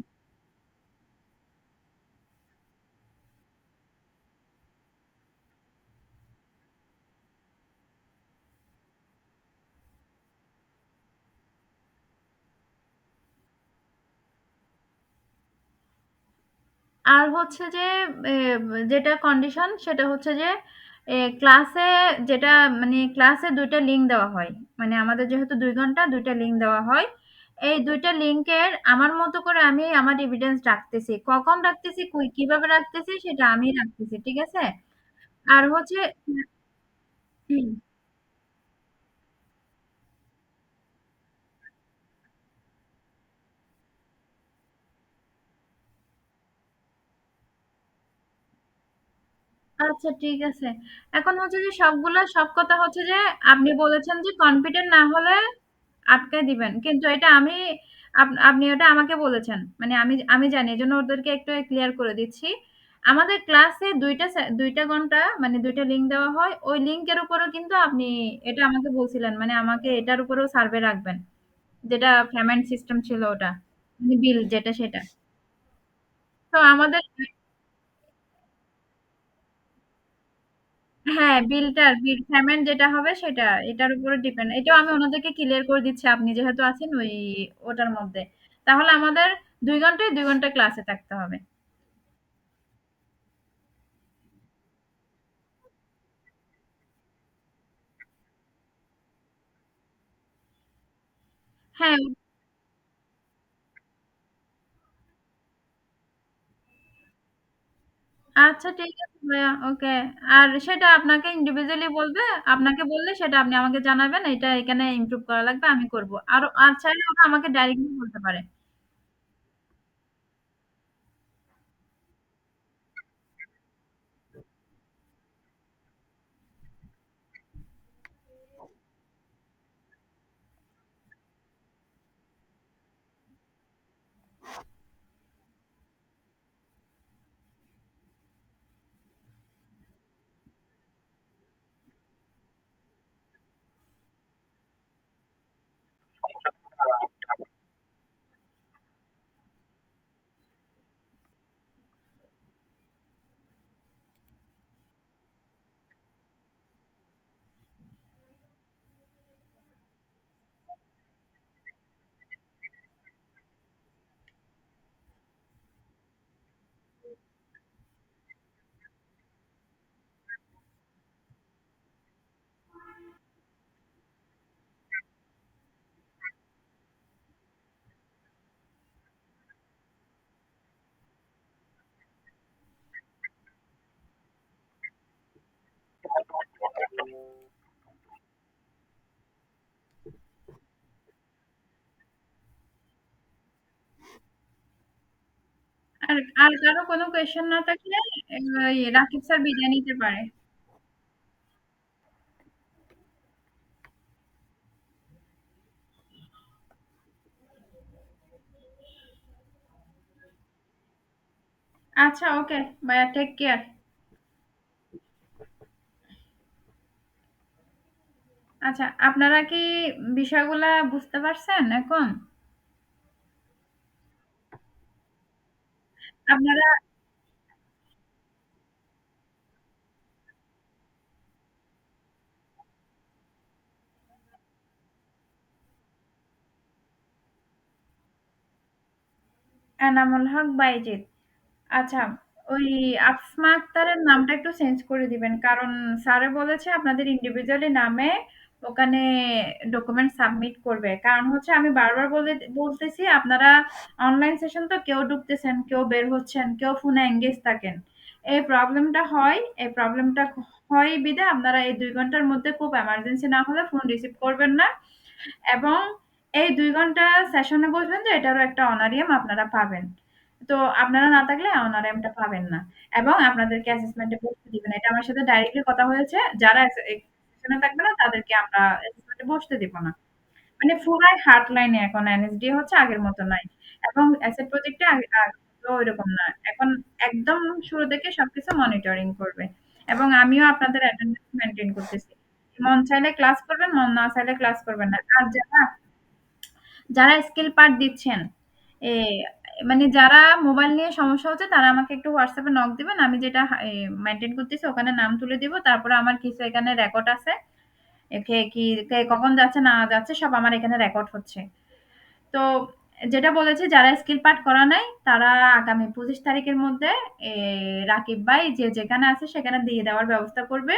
Speaker 2: আর হচ্ছে যে এ যেটা কন্ডিশন সেটা হচ্ছে যে ক্লাসে যেটা মানে ক্লাসে ২ টা লিঙ্ক দেওয়া হয়। মানে আমাদের যেহেতু ২ ঘন্টা ২ টা লিঙ্ক দেওয়া হয়। এই ২ টা লিঙ্কের আমার মতো করে আমি আমার এভিডেন্স রাখতেছি। কখন রাখতেছি, কিভাবে রাখতেছি সেটা আমি রাখতেছি। ঠিক আছে? আর হচ্ছে হুম, আচ্ছা ঠিক আছে। এখন হচ্ছে যে সব কথা হচ্ছে যে আপনি বলেছেন যে কনফিডেন্ট না হলে আটকায় দিবেন। কিন্তু এটা আমি আপনি ওটা আমাকে বলেছেন। মানে আমি জানি। এজন্য ওদেরকে একটু ক্লিয়ার করে দিচ্ছি। আমাদের ক্লাসে ২ টা ঘন্টা মানে ২ টা লিঙ্ক দেওয়া হয়। ওই লিঙ্কের উপরেও কিন্তু আপনি এটা আমাকে বলছিলেন। মানে আমাকে এটার উপরেও সার্ভে রাখবেন। যেটা পেমেন্ট সিস্টেম ছিল ওটা। মানে বিল যেটা সেটা। তো আমাদের হ্যাঁ, বিল পেমেন্ট যেটা হবে সেটা এটার উপরে ডিপেন্ড। এটাও আমি ওনাদেরকে ক্লিয়ার করে দিচ্ছি আপনি যেহেতু আছেন ওটার মধ্যে। তাহলে আমাদের ২ ঘন্টায় ২ ঘন্টা ক্লাসে থাকতে হবে। হ্যাঁ, আচ্ছা ঠিক আছে ভাইয়া, ওকে। আর সেটা আপনাকে ইন্ডিভিজুয়ালি বলবে, আপনাকে বললে সেটা আপনি আমাকে জানাবেন। এটা এখানে ইমপ্রুভ করা লাগবে, আমি করব। আর চাইলে ওটা আমাকে ডাইরেক্টলি বলতে পারে। আর আর কারো কোনো কোয়েশ্চেন না থাকলে রাকিব স্যার বিদায় নিতে পারে। আচ্ছা ওকে, ভাইয়া টেক কেয়ার। আচ্ছা, আপনারা কি বিষয়গুলা বুঝতে পারছেন এখন? আপনারা এনামুল হক বাইজিৎ। আচ্ছা, ওই আসমা আক্তারের নামটা একটু চেঞ্জ করে দিবেন। কারণ স্যারে বলেছে আপনাদের ইন্ডিভিজুয়ালি নামে ওখানে ডকুমেন্ট সাবমিট করবে। কারণ হচ্ছে আমি বারবার বলতেছি আপনারা অনলাইন সেশন তো কেউ ঢুকতেছেন, কেউ বের হচ্ছেন, কেউ ফোনে এঙ্গেজ থাকেন। এই প্রবলেমটা হয় বিধায় আপনারা এই ২ ঘন্টার মধ্যে খুব এমার্জেন্সি না হলে ফোন রিসিভ করবেন না। এবং এই ২ ঘন্টা সেশনে বসবেন যে এটারও একটা অনারিয়াম আপনারা পাবেন। তো আপনারা না থাকলে অনারিয়ামটা পাবেন না। এবং আপনাদেরকে অ্যাসেসমেন্ট এ বসতে দিবে না। এটা আমার সাথে ডাইরেক্টলি কথা হয়েছে। যারা সেকশনে থাকবে না তাদেরকে আমরা অ্যাসেসমেন্টে বসতে দিব না। মানে পুরাই হার্ড লাইনে এখন এনএসডি হচ্ছে আগের মতো নাই। এবং অ্যাসেট প্রজেক্টে আগের মতো ওইরকম না। এখন একদম শুরু থেকে সবকিছু মনিটরিং করবে। এবং আমিও আপনাদের অ্যাটেন্ডেন্স মেইনটেইন করতেছি। মন চাইলে ক্লাস করবেন, মন না চাইলে ক্লাস করবেন না। আর যারা স্কিল পার্ট দিচ্ছেন, এ মানে যারা মোবাইল নিয়ে সমস্যা হচ্ছে তারা আমাকে একটু WhatsApp এ নক দিবেন। আমি যেটা মেইনটেইন করতেছি ওখানে নাম তুলে দিব। তারপরে আমার কিছু এখানে রেকর্ড আছে। কে কখন যাচ্ছে না যাচ্ছে সব আমার এখানে রেকর্ড হচ্ছে। তো যেটা বলেছি যারা স্কিল পার্ট করা নাই তারা আগামী ২৫ তারিখের মধ্যে এ রাকিব ভাই যে যেখানে আছে সেখানে দিয়ে দেওয়ার ব্যবস্থা করবে।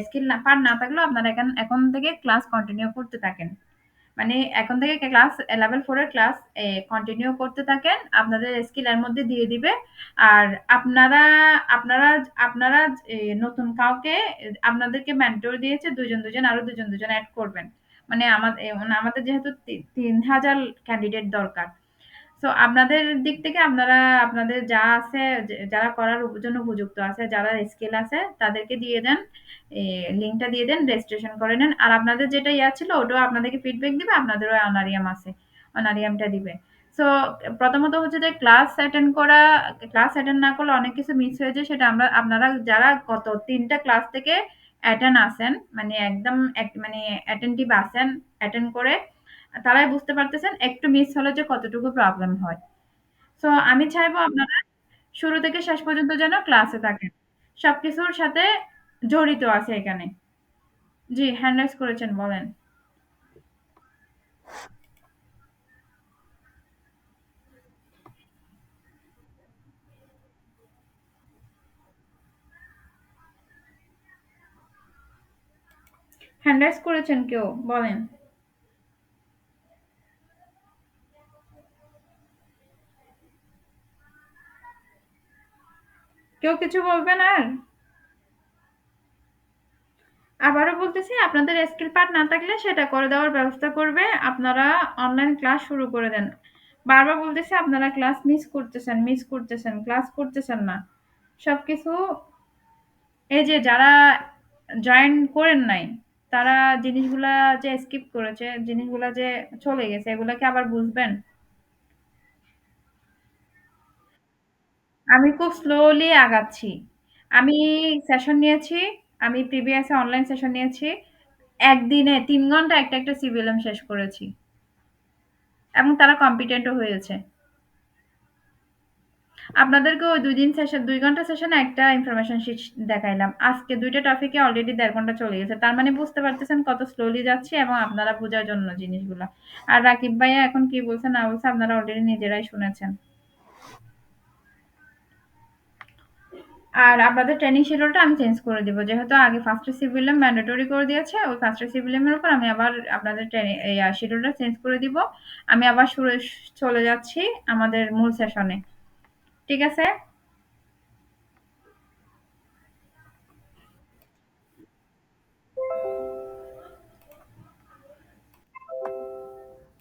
Speaker 2: স্কিল না পার্ট না থাকলেও আপনারা এখন থেকে ক্লাস কন্টিনিউ করতে থাকেন। মানে এখন থেকে ক্লাস লেভেল 4 এর ক্লাস কন্টিনিউ করতে থাকেন। আপনাদের স্কিল এর মধ্যে দিয়ে দিবে। আর আপনারা আপনারা আপনারা নতুন কাউকে আপনাদেরকে মেন্টর দিয়েছে ২ জন ২ জন আরো ২ জন এড করবেন। মানে আমাদের যেহেতু ৩,০০০ ক্যান্ডিডেট দরকার। সো আপনাদের দিক থেকে আপনারা আপনাদের যা আছে যারা করার জন্য উপযুক্ত আছে, যারা স্কিল আছে তাদেরকে দিয়ে দেন। লিঙ্কটা দিয়ে দেন, রেজিস্ট্রেশন করে নেন। আর আপনাদের যেটা ইয়া ছিল ওটাও আপনাদেরকে ফিডব্যাক দিবে। আপনাদেরও অনারিয়াম আছে। অনারিয়ামটা দিবে। সো প্রথমত হচ্ছে যে ক্লাস অ্যাটেন্ড না করলে অনেক কিছু মিস হয়ে যায় সেটা আপনারা যারা গত ৩ টা ক্লাস থেকে অ্যাটেন্ড আছেন, মানে একদম মানে অ্যাটেনটিভ আছেন, অ্যাটেন্ড করে তারাই বুঝতে পারতেছেন একটু মিস হলে যে কতটুকু প্রবলেম হয়। সো আমি চাইবো আপনারা শুরু থেকে শেষ পর্যন্ত যেন ক্লাসে থাকেন। সবকিছুর সাথে জড়িত আছে এখানে। জি, হ্যান্ড রাইজ করেছেন বলেন। হ্যান্ড রাইজ করেছেন কেউ? বলেন। কেউ কিছু বলবেন আর? আবারও বলতেছি আপনাদের স্কিল পার্ট না থাকলে সেটা করে দেওয়ার ব্যবস্থা করবে। আপনারা অনলাইন ক্লাস শুরু করে দেন। বারবার বলতেছি আপনারা ক্লাস মিস করতেছেন, ক্লাস করতেছেন না। সবকিছু এই যে যারা জয়েন করেন নাই, তারা জিনিসগুলা যে স্কিপ করেছে, জিনিসগুলা যে চলে গেছে এগুলা কি আবার বুঝবেন? আমি খুব স্লোলি আগাচ্ছি। আমি সেশন নিয়েছি, আমি প্রিভিয়াস অনলাইন সেশন নিয়েছি। একদিনে ৩ ঘন্টা একটা সিভিএলএম শেষ করেছি। এবং তারা কম্পিটেন্টও হয়েছে। আপনাদেরকে ওই ২ দিন সেশন ২ ঘন্টা সেশনে একটা ইনফরমেশন শিট দেখাইলাম। আজকে ২ টা টপিকে অলরেডি ১.৫ ঘন্টা চলে গেছে। তার মানে বুঝতে পারতেছেন কত স্লোলি যাচ্ছি এবং আপনারা বোঝার জন্য জিনিসগুলা। আর রাকিব ভাইয়া এখন কি বলছে না বলছে আপনারা অলরেডি নিজেরাই শুনেছেন। আর আপনাদের ট্রেনিং শিডিউলটা আমি চেঞ্জ করে দিব। যেহেতু আগে ফার্স্ট এ সিভিলিয়াম ম্যান্ডেটরি করে দিয়েছে, ওই ফার্স্ট এ সিভিলিয়ামের উপর আমি আবার আপনাদের শিডিউলটা চেঞ্জ করে দিব। আমি আবার চলে যাচ্ছি আমাদের মূল সেশনে। ঠিক আছে?